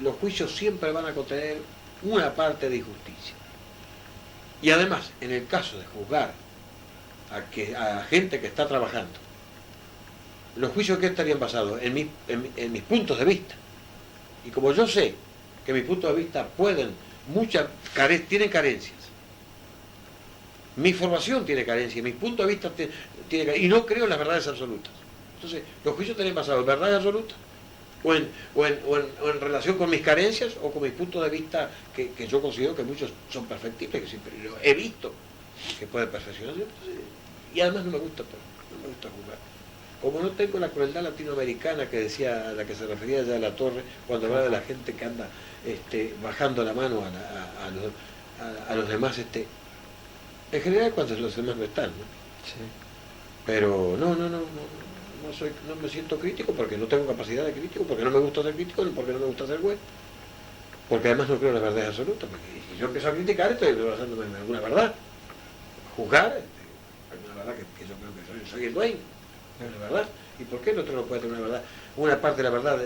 los juicios siempre van a contener una parte de injusticia. Y además, en el caso de juzgar a gente que está trabajando, los juicios que estarían basados en mis puntos de vista. Y como yo sé que mis puntos de vista tienen carencias, mi formación tiene carencias, mis puntos de vista tiene carencias, y no creo en las verdades absolutas. Entonces, los juicios estarían basados en verdades absolutas, o en relación con mis carencias, o con mis puntos de vista que yo considero que muchos son perfectibles, que siempre he visto que pueden perfeccionarse. Y además no me gusta jugar. Como no tengo la crueldad latinoamericana que decía, a la que se refería ya la Torre, cuando hablaba de la gente que anda bajando la mano a los demás, en general cuando los demás no están, ¿no? Sí. Pero no me siento crítico porque no tengo capacidad de crítico, porque no me gusta ser crítico, porque no me gusta ser juez, porque además no creo en las verdades absolutas, porque si yo empiezo a criticar estoy basándome en alguna verdad. Juzgar, una verdad que yo creo que soy el dueño, es la verdad. ¿Y por qué el otro no puede tener una verdad? Una parte de la verdad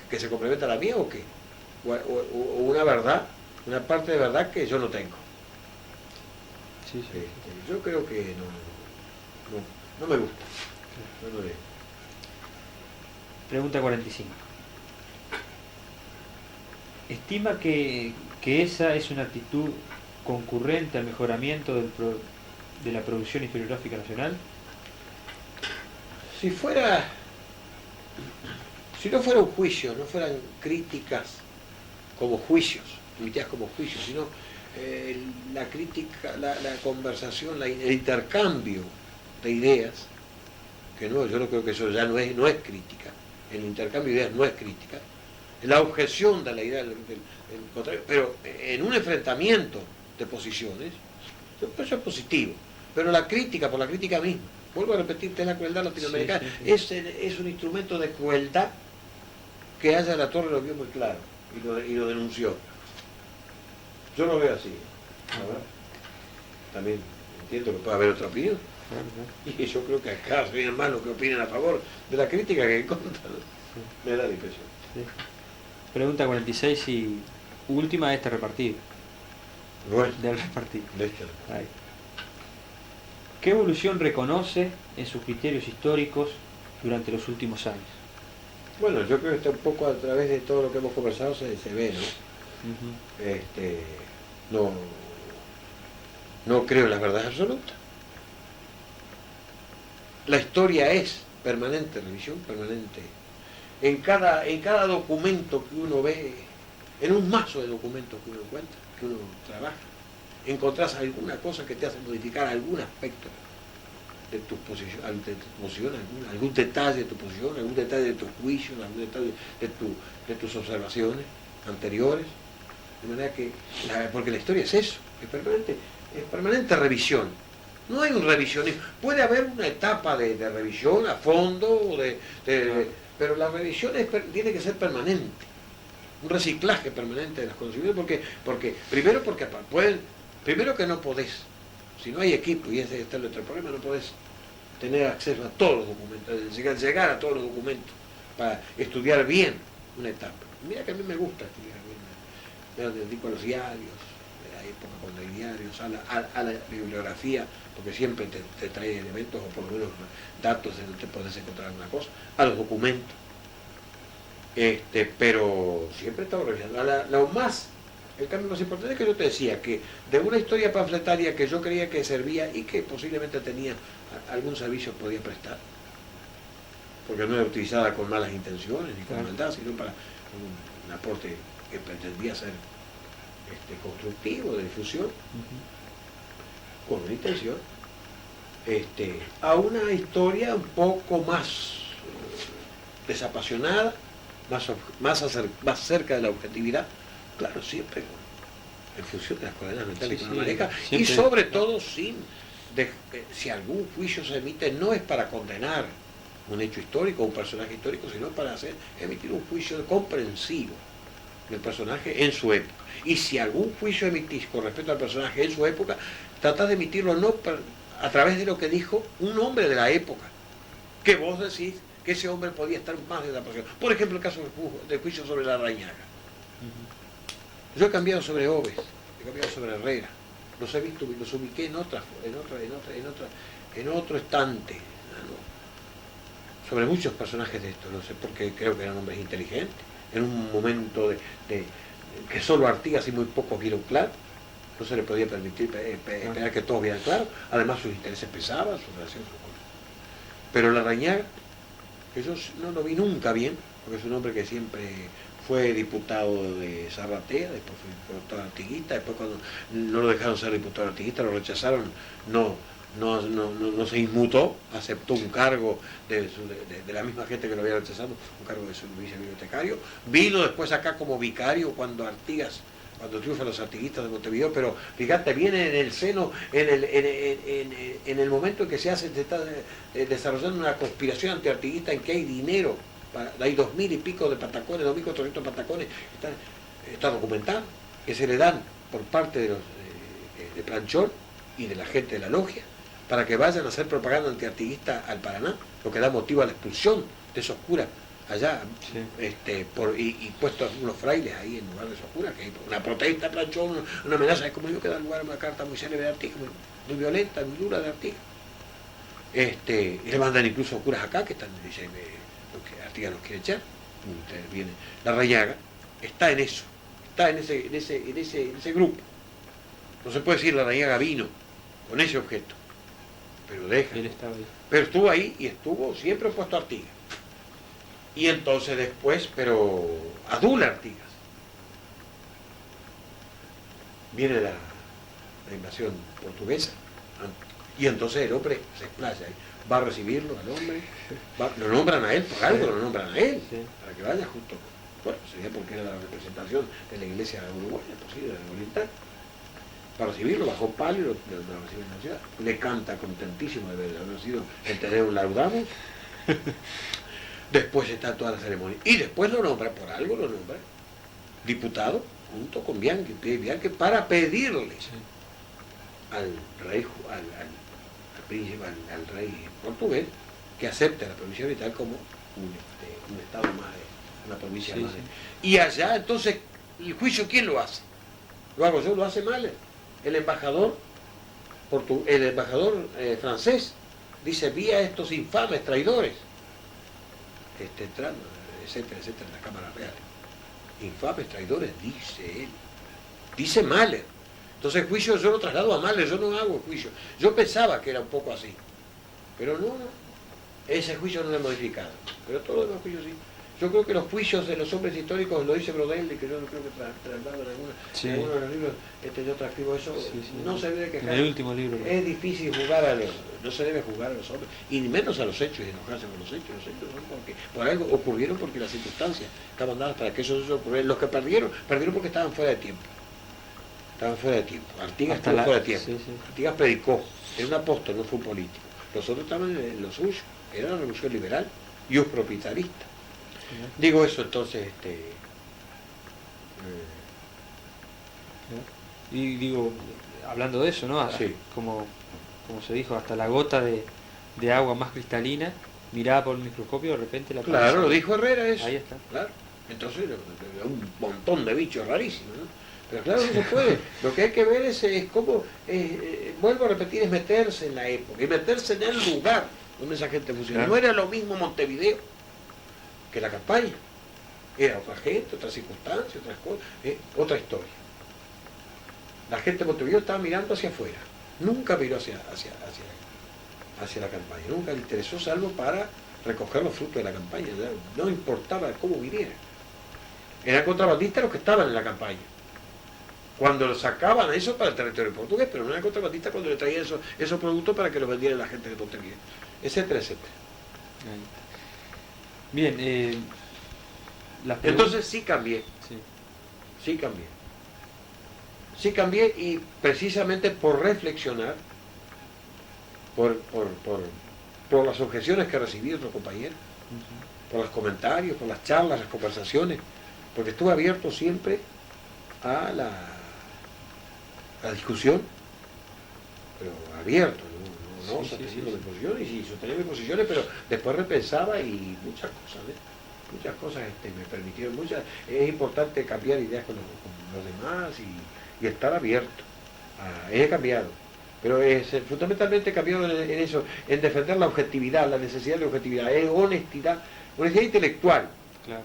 que se complementa a la mía o qué? O una verdad, una parte de verdad que yo no tengo. Sí. Yo creo que no me gusta. No le... Pregunta 45. ¿Estima que esa es una actitud concurrente al mejoramiento de la producción historiográfica nacional? Si no fuera un juicio, no fueran críticas como juicios, emitidas como juicios, sino la crítica, la conversación, el intercambio de ideas, que no, yo no creo que eso ya no es crítica, el intercambio de ideas no es crítica, la objeción de la idea del contrario, pero en un enfrentamiento de posiciones, eso es positivo, pero la crítica por la crítica misma, vuelvo a repetirte, es la crueldad latinoamericana, sí. Es un instrumento de crueldad que Aya de la Torre lo vio muy claro y lo denunció. Yo lo veo así, ¿verdad? También entiendo que puede haber otra opinión. Y yo creo que acá serían más los que opinan a favor de la crítica que en contra, ¿no? Sí. Me da la impresión. Sí. Pregunta 46 y última de este repartido. Bueno. Del repartido. De este. Ahí. ¿Qué evolución reconoce en sus criterios históricos durante los últimos años? Bueno, yo creo que está un poco a través de todo lo que hemos conversado se ve, ¿no? No creo en las verdades absolutas. La historia es permanente revisión, permanente. En cada documento que uno ve, en un mazo de documentos que uno encuentra, que uno trabaja, encontrás alguna cosa que te hace modificar algún aspecto de tu posición, algún detalle de tu posición, algún detalle de tus juicios, algún detalle de tus observaciones anteriores. De manera que, porque la historia es eso, es permanente revisión. No hay un revisionismo. Puede haber una etapa de revisión a fondo, pero la revisión tiene que ser permanente. Un reciclaje permanente de los conocimientos, porque primero que no podés, si no hay equipo, y ese es el otro problema, no podés tener acceso a todos los documentos, llegar a todos los documentos para estudiar bien una etapa. Mira que a mí me gusta estudiar bien, me dedico a los diarios, de la época cuando hay diarios, a la bibliografía, porque siempre te trae elementos o por lo menos datos en donde te podés encontrar alguna cosa, a los documentos. Pero siempre estaba revisando. El cambio más importante es que yo te decía que de una historia panfletaria que yo creía que servía y que posiblemente tenía algún servicio que podía prestar, porque no era utilizada con malas intenciones ni con maldad, sino para un aporte que pretendía ser constructivo, de difusión, con una intención, a una historia un poco más desapasionada, más cerca de la objetividad, claro, siempre en función de las coordenadas mentales que uno maneja, y sobre todo si algún juicio se emite, no es para condenar un hecho histórico o un personaje histórico, sino para emitir un juicio comprensivo del personaje en su época. Y si algún juicio emitís con respecto al personaje en su época, tratás de emitirlo no a través de lo que dijo un hombre de la época, que vos decís que ese hombre podía estar más desapasionado. Por ejemplo, el caso del juicio sobre Larrañaga. Yo he cambiado sobre Oves, he cambiado sobre Herrera, los he visto, los ubiqué en otro estante, ¿no? Sobre muchos personajes de estos, no sé por qué, creo que eran hombres inteligentes, en un momento que solo Artigas y muy pocos vieron claro, no se le podía permitir esperar que todos vieran claro, además sus intereses pesaban, sus relaciones, sus cosas. Pero Larrañaga, que yo no lo vi nunca bien, porque es un hombre que siempre fue diputado de Zarratea, después fue diputado artiguista, después cuando no lo dejaron ser diputado artiguista, lo rechazaron, no se inmutó, aceptó un cargo de la misma gente que lo había rechazado, un cargo de su vicebibliotecario, vino después acá como vicario cuando triunfan los artiguistas de Montevideo, pero fíjate, viene en el seno, en el momento en que se está desarrollando una conspiración antiartiguista en que hay dinero, hay 2.000 y pico de patacones, 2.400 patacones, está documentado, que se le dan por parte de Planchón y de la gente de la logia, para que vayan a hacer propaganda antiartiguista al Paraná, lo que da motivo a la expulsión de esos curas allá, y puestos unos frailes ahí en lugar de esos curas, que hay una protesta, Planchón, una amenaza de comunión que da lugar a una carta muy célebre de Artigas, muy violenta, muy dura de Artigas. Y le mandan incluso curas acá que están, dicen, que Artigas nos quiere echar. Viene Larrañaga, está en eso, está en ese grupo. No se puede decir Larrañaga vino con ese objeto, pero deja. Él estaba ahí. Pero estuvo ahí y estuvo siempre opuesto a Artigas. Y entonces después, pero adula a Artigas. Viene la invasión portuguesa, y entonces el hombre se explaya ahí. Va a recibirlo al hombre, lo nombran a él, por algo lo nombran a él, para que vaya justo. Bueno, sería porque era la representación de la iglesia uruguaya, posible, de la oriental. Para recibirlo, bajó palio, lo recibe en la ciudad. Le canta contentísimo de haber sido el Tedeum Laudamus. Después está toda la ceremonia. Y después lo nombra, por algo lo nombra, diputado, junto con Bianchi, para pedirle al rey, al príncipe, al rey portugués, que acepte la provincia oriental como un estado más, una provincia más. Y allá, entonces, el juicio, ¿quién lo hace? Lo hago yo, lo hace Mahler. El embajador francés dice: vi a estos infames traidores, entrando, etcétera, etcétera, en las cámaras reales. Infames traidores, dice él. Dice Mahler. Entonces el juicio yo lo traslado a Mahler, yo no hago el juicio. Yo pensaba que era un poco así, pero no. Ese juicio no lo he modificado, pero todos los demás juicios sí. Yo creo que los juicios de los hombres históricos, lo dice Brodel, que yo creo que tratado en Sí. alguno de los libros, yo transcribo eso, Sí, sí. no se debe quejar. En el último libro. Es difícil jugar a los, no se debe jugar a los hombres, y ni menos a los hechos, y enojarse con los hechos son porque, por algo ocurrieron porque las circunstancias estaban dadas para que eso ocurriera. Los que perdieron porque estaban fuera de tiempo. Estaban fuera de tiempo. Artigas Hasta estuvo fuera de tiempo. Sí, sí. Artigas predicó, era un apóstol, no fue un político. Los otros estaban en lo suyo, era la revolución liberal y un proprietarista. Digo eso entonces, Y digo, hablando de eso, ¿no? Sí. Como se dijo, hasta la gota de agua más cristalina, mirada por el microscopio, de repente la claro, aparece. lo dijo Herrera eso. Ahí está. Claro. Entonces, un montón de bichos rarísimos, ¿no? Pero claro, no se puede. Lo que hay que ver es cómo, vuelvo a repetir, es meterse en la época, y meterse en el lugar donde esa gente funciona. Claro. No era lo mismo Montevideo que la campaña. Era otra gente, otras circunstancias, otras cosas, otra historia. La gente de Montevideo estaba mirando hacia afuera, nunca miró hacia la campaña, nunca le interesó salvo para recoger los frutos de la campaña, no importaba cómo viniera. Eran contrabandistas los que estaban en la campaña, cuando sacaban eso para el territorio portugués, pero no eran contrabandistas cuando le traían esos productos para que los vendiera la gente de Montevideo, etcétera, etcétera. Ahí está. Bien, Entonces sí cambié. Sí cambié y precisamente por reflexionar, por las objeciones que recibí de otros compañeros, por los comentarios, por las charlas, las conversaciones, porque estuve abierto siempre a la discusión, pero abierto, no sosteniendo mis posiciones, y sostenía mis posiciones, pero después repensaba y muchas cosas, muchas cosas me permitieron, es importante cambiar ideas con los demás y estar abierto. He cambiado, pero fundamentalmente he cambiado en eso, en defender la objetividad, la necesidad de objetividad, es honestidad intelectual. Claro.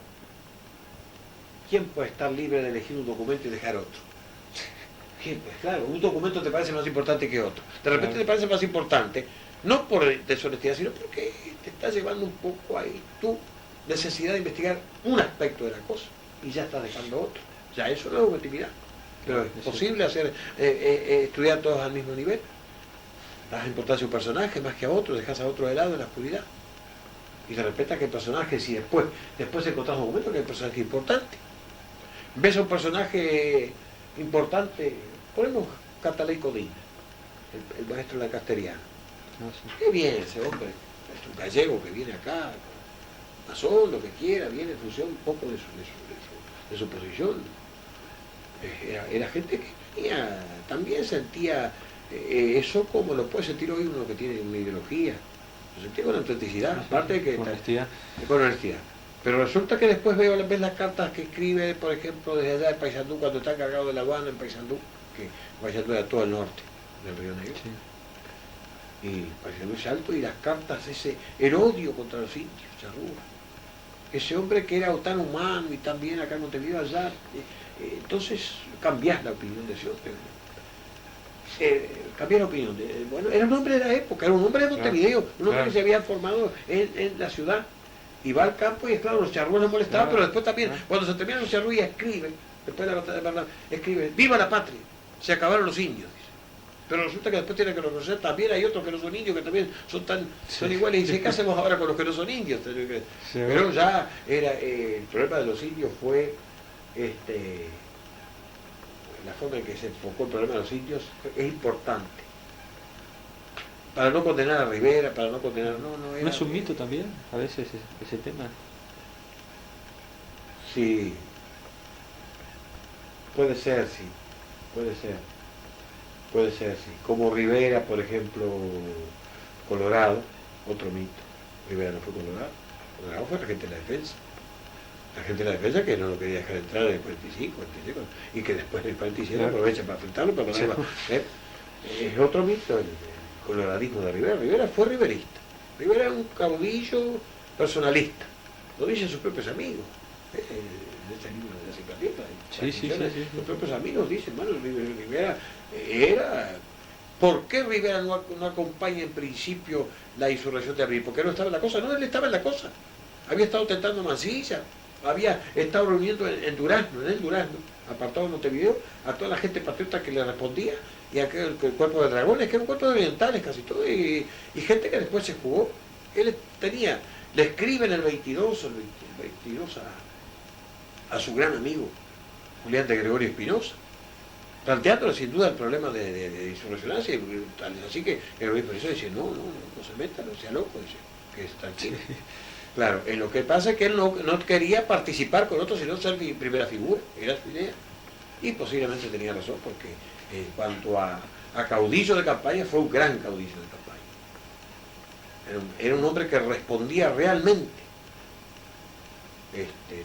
¿Quién puede estar libre de elegir un documento y dejar otro? ¿Quién? Pues claro, un documento te parece más importante que otro. De repente te parece más importante, no por deshonestidad, sino porque te está llevando un poco ahí tu necesidad de investigar un aspecto de la cosa y ya estás dejando otro. Ya eso no es objetividad. Pero es posible estudiar todos al mismo nivel. Das importancia a un personaje más que a otro, dejas a otro de lado en la oscuridad. Y de repente que el personaje, si después encontrás un documento que el personaje es importante. Ves a un personaje importante, ponemos Catalay Codina, el maestro de la castellana. Qué bien ese hombre, es un gallego que viene acá, masón, lo que quiera, viene en función un poco de su posición. Era gente que también sentía eso como lo puede sentir hoy uno que tiene una ideología. Lo sentía con autenticidad, aparte de que... Con honestidad. Con honestidad. Pero resulta que después ves las cartas que escribe, por ejemplo, desde allá de Paysandú, cuando está cargado de La Habana en Paysandú, que Paysandú era todo el norte del Río Negro. Sí. Y Paysandú es alto, y las cartas, el odio contra los indios, charrúa. Ese hombre que era tan humano y tan bien acá en Montevideo, allá, entonces cambiás la opinión de ese hombre. Cambiar la opinión. Bueno, era un hombre de la época, era un hombre de Montevideo, un hombre que se había formado en la ciudad. Y va al campo y claro, los charrúas le molestaban, pero después también, cuando se terminan los charrúas, escribe, después de la batalla de Bernal, escribe, ¡viva la patria! Se acabaron los indios, dice. Pero resulta que después tiene que reconocer, también hay otros que no son indios, que también son iguales, y dice, ¿qué hacemos ahora con los que no son indios? Pero ya el problema de los indios fue la forma en que se enfocó el problema de los indios es importante. Para no condenar a Rivera, para no condenar... ¿No es un mito también, a veces, ese tema? Sí. Puede ser, sí. Puede ser, sí. Como Rivera, por ejemplo, Colorado, otro mito. Rivera no fue Colorado. Colorado fue la gente de la defensa. La gente de la defensa que no lo quería dejar entrar en el 45, 45, y que después del 47 aprovecha para enfrentarlo, para ponerlo. Es otro mito, el coloradismo de Rivera. Rivera fue riverista. Rivera era un caudillo personalista. Lo dicen sus propios amigos. En este libro de la simpatía, sí. los propios amigos dicen, bueno, Rivera era ¿Por qué Rivera no acompaña en principio la insurrección de abril? Porque no estaba en la cosa. No, él estaba en la cosa. Había estado tentando Mansilla, había estado reuniendo en Durazno, en el Durazno, apartado de Montevideo, a toda la gente patriota que le respondía, y aquel el cuerpo de dragones, que era un cuerpo de orientales casi todo, y gente que después se jugó. Él tenía, le escribe en el 22 a su gran amigo, Julián de Gregorio Espinosa, planteándole sin duda el problema de insurreccionaria, así que el obispo dice, no se meta, no sea loco, dice, que es tranquilo. Claro, lo que pasa es que él no quería participar con otros, sino ser primera figura, era su idea. Y posiblemente tenía razón, porque en cuanto a caudillo de campaña, fue un gran caudillo de campaña. Era un hombre que respondía realmente.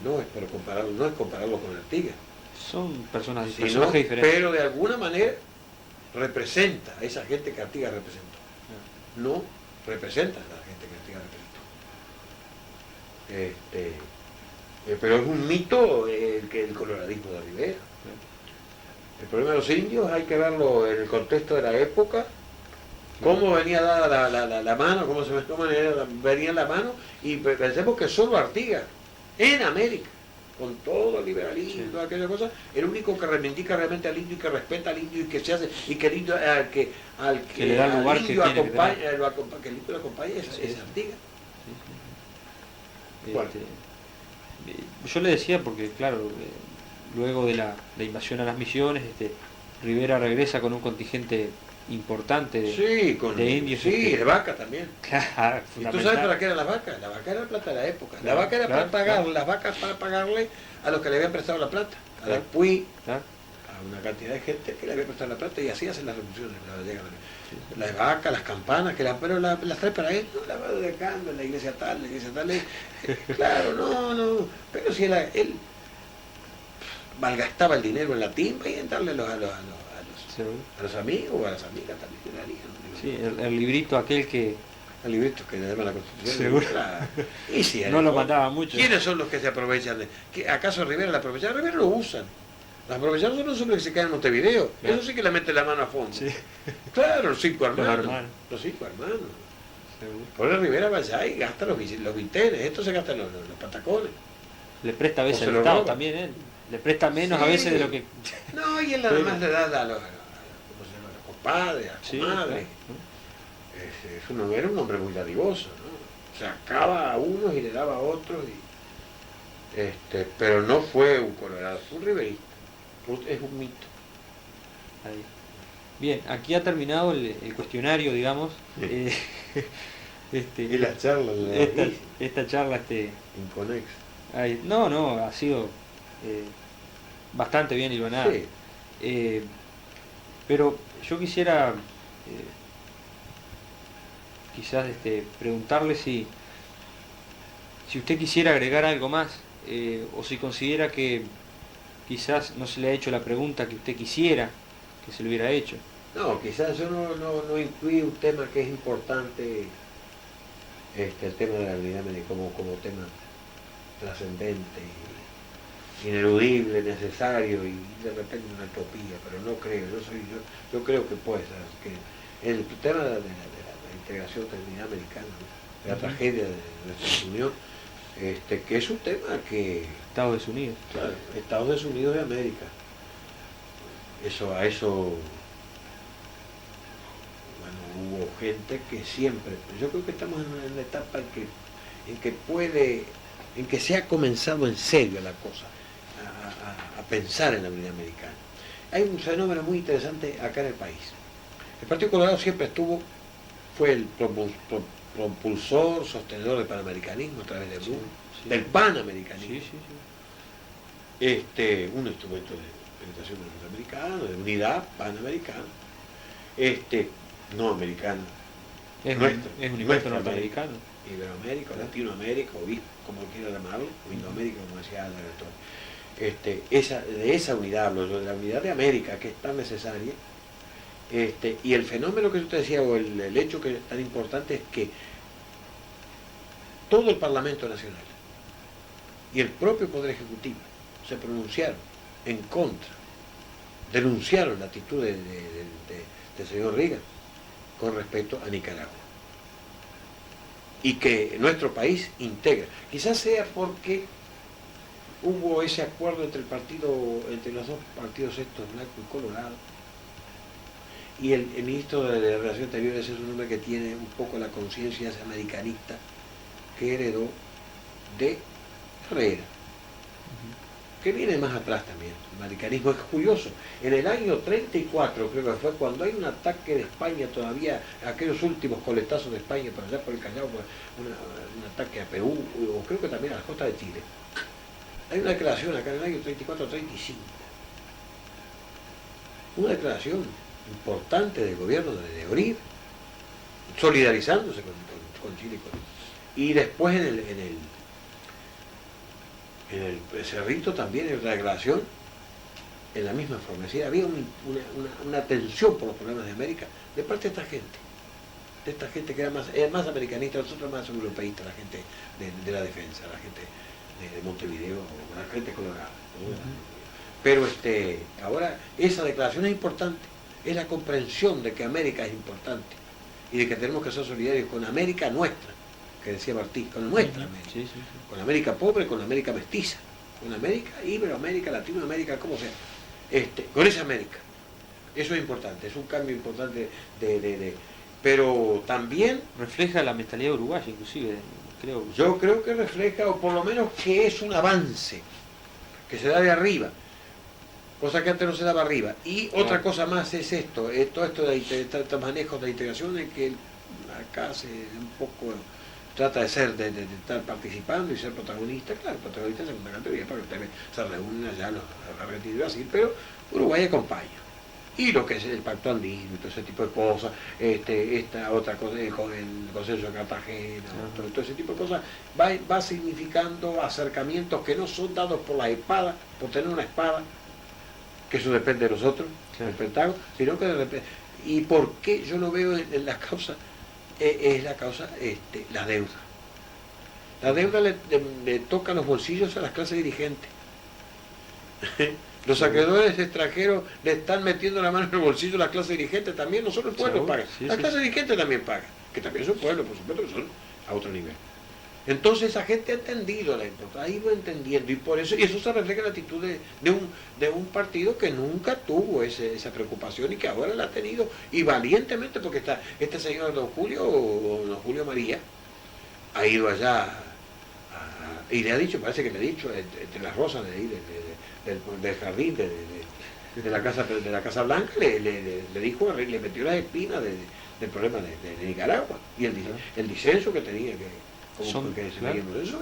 No es compararlo con Artigas. Son personajes diferentes. Pero de alguna manera representa a esa gente que Artigas representó. No representa a la gente que Artigas representó. Pero es un mito el coloradismo de Rivera. El problema de los indios hay que verlo en el contexto de la época, cómo venía dada la mano, cómo venía la mano, y pensemos que solo Artigas, en América, con todo el liberalismo y toda aquella cosa, el único que reivindica realmente al indio y que respeta al indio y que se hace, y que el indio, que le da el lugar que indio tiene acompaña, que que el indio lo acompaña es Artigas. Bueno. Yo le decía porque, claro, luego de la invasión a las misiones, Rivera regresa con un contingente importante de indios. Sí, de vaca también. Claro, ¿Y tú sabes para qué era la vaca? La vaca era la plata de la época. La vaca era para pagarle, las vacas para pagarle a los que le habían prestado la plata, a después a una cantidad de gente que le había prestado la plata, y así hacen las revoluciones. Las vacas, las campanas, pero las trae para él, no la va dedicando en la iglesia tal. Claro, no. Pero si él malgastaba el dinero en la timba y en darle a los amigos o a las amigas también que le harían. Sí, el librito aquel que... El librito que le llama la Constitución. Seguro. Y si no lo mataba mucho. ¿Quiénes son los que se aprovechan ¿Acaso Rivera la aprovecha? Rivera lo usan. Las aprovecharon son los hombres que se quedan en Montevideo. Claro. Eso sí que le mete la mano a fondo. Sí. Claro, los 5 hermanos. Los 5 hermanos. Seguro. Por el Rivera va allá y gasta los vinteres. Esto se gasta los patacones. Le presta a veces el Estado también, él. Le presta menos a veces de lo que... No, y él además le da a los compadres, a comadres. Claro. Era un hombre muy dadivoso, ¿no? Sacaba a unos y le daba a otros. Pero no fue un colorado, fue un riverista. Es un mito. Ahí. Bien, aquí ha terminado el cuestionario, digamos. Sí. Y la charla. Esta charla inconexa. No, ha sido bastante bien hilvanada. Sí. Pero yo quisiera quizás preguntarle si usted quisiera agregar algo más, o si considera que quizás no se le ha hecho la pregunta que usted quisiera que se le hubiera hecho. No, quizás yo no incluí un tema que es importante, el tema de la unidad como tema trascendente, ineludible, necesario y de repente una utopía, pero no creo, yo creo que puede ser, que el tema de la integración de la unidad americana, ¿no? De la tragedia de nuestra unión, que es un tema que... Estados Unidos. Claro, Estados Unidos de América. A eso, bueno, hubo gente que siempre, yo creo que estamos en una etapa en que se ha comenzado en serio la cosa, a pensar en la unidad americana. Hay un fenómeno muy interesante acá en el país. El Partido Colorado siempre fue el propulsor, sostenedor del panamericanismo a través de Brum, del panamericanismo. Un instrumento de penetración norteamericana, de unidad panamericana, no americana. Es un invento norteamericano. Iberoamérica, Latinoamérica, o como quiera llamarlo, o Indoamérica, como decía Álvaro Torres. De esa unidad hablo, de la unidad de América, que es tan necesaria. Y el fenómeno que usted decía, o el hecho que es tan importante, es que todo el Parlamento Nacional y el propio Poder Ejecutivo se pronunciaron en contra denunciaron la actitud del señor Reagan con respecto a Nicaragua. Y que nuestro país integra. Quizás sea porque hubo ese acuerdo entre los dos partidos estos, blanco y colorado, y el ministro de Relaciones Exteriores es un hombre que tiene un poco la conciencia americanista que heredó de Herrera, que viene más atrás también. El americanismo es curioso. En el año 34, creo que fue cuando hay un ataque de España todavía, aquellos últimos coletazos de España por allá por el Callao, un ataque a Perú, o creo que también a la costa de Chile. Hay una declaración acá en el año 34-35. Una declaración importante del gobierno de Oribe, solidarizándose con Chile. Y después en el Cerrito también, en la declaración, en la misma forma. Es decir, había una tensión por los problemas de América de parte de esta gente que era más americanista, nosotros más europeístas, la gente de la defensa, la gente de Montevideo, la gente colorada. Pero ahora esa declaración es importante, es la comprensión de que América es importante y de que tenemos que ser solidarios con América nuestra, que decía Martí, con nuestra América, Sí, sí, sí. con América pobre, con América mestiza, con América, Iberoamérica, Latinoamérica, como sea, con esa América. Eso es importante, es un cambio importante pero también Refleja la mentalidad uruguaya, inclusive, creo. yo creo que refleja, o por lo menos que es un avance, que se da de arriba, cosa que antes no se daba arriba. Y otra cosa más es todo esto de estos manejos de integración en que acá se un poco trata de estar participando y ser protagonista, claro, protagonista de segunda categoría, para que ustedes se reúnen allá los Argentina y Brasil, pero Uruguay acompaña. Y lo que es el pacto andino y todo ese tipo de cosas, esta otra cosa, el consenso de Cartagena, todo ese tipo de cosas, va significando acercamientos que no son dados por la espada, por tener una espada, que eso depende de nosotros, el Pentágono, sino que de repente, ¿y por qué yo lo veo en la causa? Es la causa, la deuda. La deuda le toca los bolsillos a las clases dirigentes. Los acreedores extranjeros le están metiendo la mano en el bolsillo a la clase dirigente también, no solo el pueblo paga, la clase dirigente también paga, que también son pueblos, por supuesto, que son a otro nivel. Entonces esa gente ha entendido la importancia, ha ido entendiendo, y eso se refleja en la actitud de un partido que nunca tuvo esa preocupación y que ahora la ha tenido, y valientemente, porque este señor don Julio María, ha ido allá y le ha dicho, parece que le ha dicho, entre las rosas de ahí, del jardín, de la Casa Blanca, le dijo, le metió las espinas del problema de Nicaragua y el disenso que tenía eso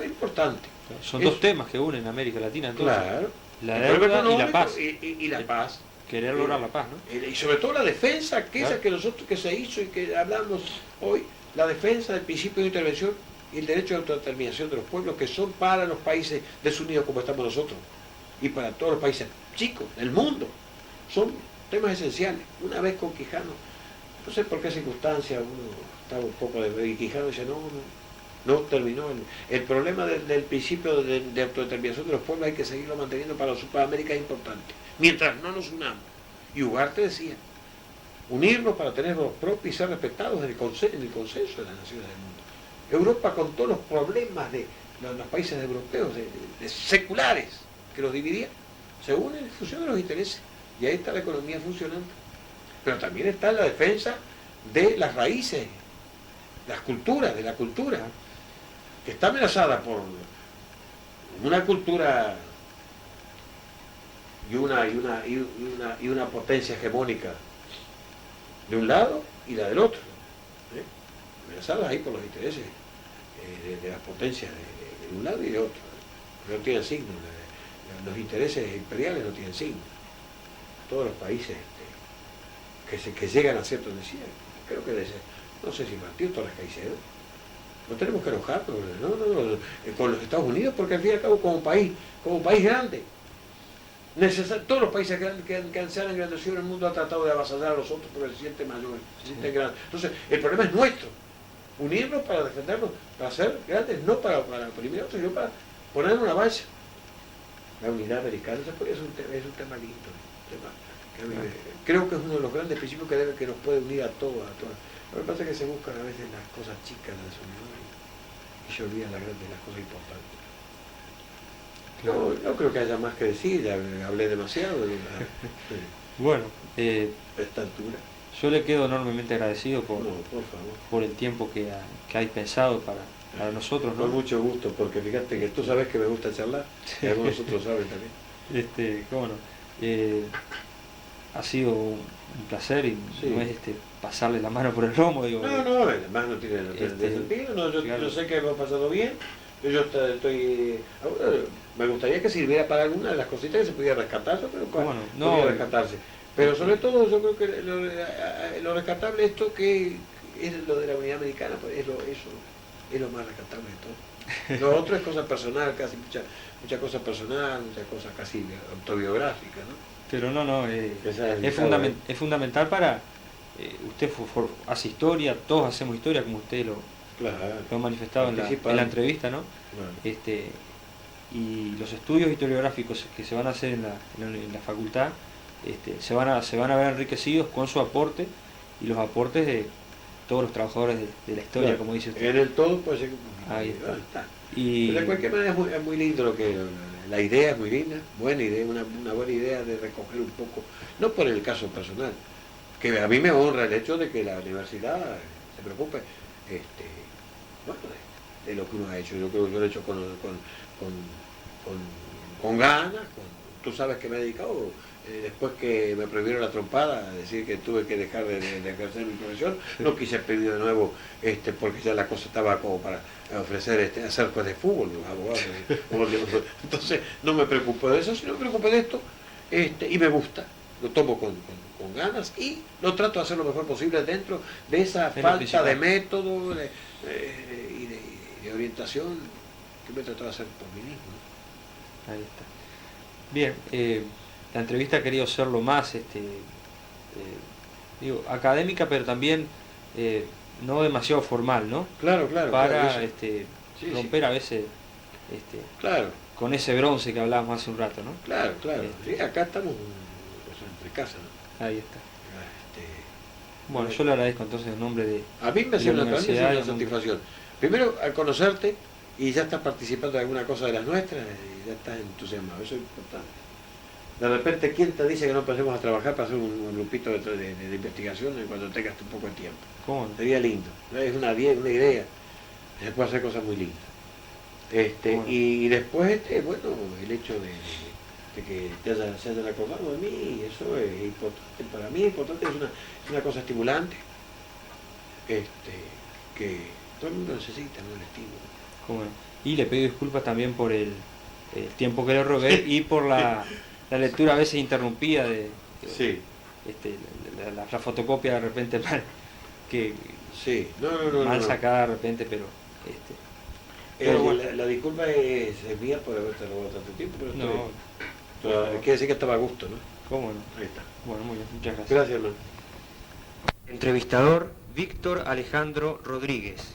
es importante. Son dos temas que unen América Latina, entonces. Claro. La deuda y la paz. Y la paz. Querer lograr la paz, ¿no? Y sobre todo la defensa, esa que nosotros que se hizo y que hablamos hoy, la defensa del principio de intervención y el derecho de autodeterminación de los pueblos, que son para los países desunidos como estamos nosotros y para todos los países chicos del mundo, son temas esenciales. Una vez con Quijano, no sé por qué circunstancia, uno estaba un poco de Quijano y dice, no terminó. El problema del principio de autodeterminación de los pueblos hay que seguirlo manteniendo para América, es importante, mientras no nos unamos. Y Ugarte decía, unirnos para tener los propios y ser respetados en el consenso de las naciones del mundo. Europa, con todos los problemas de los países europeos, de seculares que los dividían, se unen en función de los intereses. Y ahí está la economía funcionando. Pero también está la defensa de las raíces, de la cultura, que está amenazada por una cultura y una potencia hegemónica de un lado y la del otro, amenazadas ahí por los intereses de las potencias de un lado y de otro. No tienen signo, los intereses imperiales no tienen signo. Todos los países que llegan a ciertos desiertos, creo que no sé si Martí o Torres Caicedo, no tenemos que enojarnos con los Estados Unidos, porque al fin y al cabo como país grande, todos los países que se han engrandecido en el mundo han tratado de avasallar a los otros porque se sienten mayores, se sienten grandes. Entonces, el problema es nuestro, unirnos para defendernos, para ser grandes, no para oprimir a otros, sino para poner una valla. La unidad americana, es un tema lindo, un tema que a mí creo que es uno de los grandes principios que nos puede unir a todos. Lo que pasa es que se buscan a veces las cosas chicas de la sociedad y se olvidan las cosas importantes. Claro. No creo que haya más que decir, ya hablé demasiado Bueno, a esta altura. yo le quedo enormemente agradecido No, por favor. por el tiempo que hay pensado para nosotros, ¿no? Con mucho gusto, porque fíjate que tú sabes que me gusta charlar, y algunos otros saben también. Cómo no. Ha sido un placer y Sí. no es pasarle la mano por el lomo, digo. No, además no tiene sentido, no, claro. yo sé que hemos pasado bien, yo estoy... ahora, me gustaría que sirviera para alguna de las cositas que se pudiera rescatar, pero ¿Cómo no? podría No, rescatarse. Pero sobre todo yo creo que lo rescatable, esto que es lo de la unidad americana, pues eso es lo más rescatable de todo. Lo otro es cosa personal, casi mucha cosa personal, muchas cosas casi autobiográficas, ¿no? pero no, Esa es es fundamental para... usted hace historia, todos hacemos historia, como usted lo ha manifestado en la entrevista, ¿no? Claro. Y los estudios historiográficos que se van a hacer en la facultad se van a ver enriquecidos con su aporte y los aportes de todos los trabajadores de la historia, Claro. como dice usted. En el todo puede ser Ahí está. está. Y Pero de cualquier manera es muy lindo la idea es muy linda, buena idea, una buena idea de recoger un poco, no por el caso personal, que a mí me honra el hecho de que la universidad se preocupe bueno, de lo que uno ha hecho. Yo creo que yo lo he hecho con ganas, tú sabes que me he dedicado, después que me prohibieron la trompada, decir que tuve que dejar de ejercer mi profesión, no quise pedir de nuevo, porque ya la cosa estaba como para ofrecer hacer pues de fútbol, los abogados, entonces no me preocupo de eso, sino me preocupo de esto, y me gusta, lo tomo con ganas y lo trato de hacer lo mejor posible dentro de esa falta de método y de orientación que me he tratado de hacer por mí mismo. ahí está. Bien, la entrevista ha querido ser lo más académica, pero también no demasiado formal, ¿no? Claro, Para claro, romper a veces claro, con ese bronce que hablábamos hace un rato, ¿no? claro. Sí, acá estamos entre casa, ¿no? Ahí está. Bueno, yo le agradezco entonces en nombre de... A mí me ha sido la una universidad, una satisfacción. Primero, al conocerte y ya estás participando de alguna cosa de las nuestras, y ya estás entusiasmado, eso es importante. De repente, ¿quién te dice que no pasemos a trabajar para hacer un grupito de investigación cuando tengas un poco de tiempo? ¿Cómo no? Sería lindo, ¿no? Es una idea, se puede hacer cosas muy lindas. Bueno. Y después, bueno, el hecho de que se hayan acordado de mí, eso es importante, para mí es importante, es una cosa estimulante, que todo el mundo necesita, ¿no? El estímulo. ¿Cómo no? Y le pido disculpas también por el tiempo que le rogué y por la lectura a veces interrumpida de Sí. la fotocopia de repente que Sí, no. mal sacada de repente, pero bueno. La disculpa es mía por haberte robado tanto tiempo, pero quiere decir que estaba a gusto, ¿no? ¿Cómo no? Ahí está. Bueno, muy bien, muchas gracias. Gracias, hermano. Entrevistador Víctor Alejandro Rodríguez.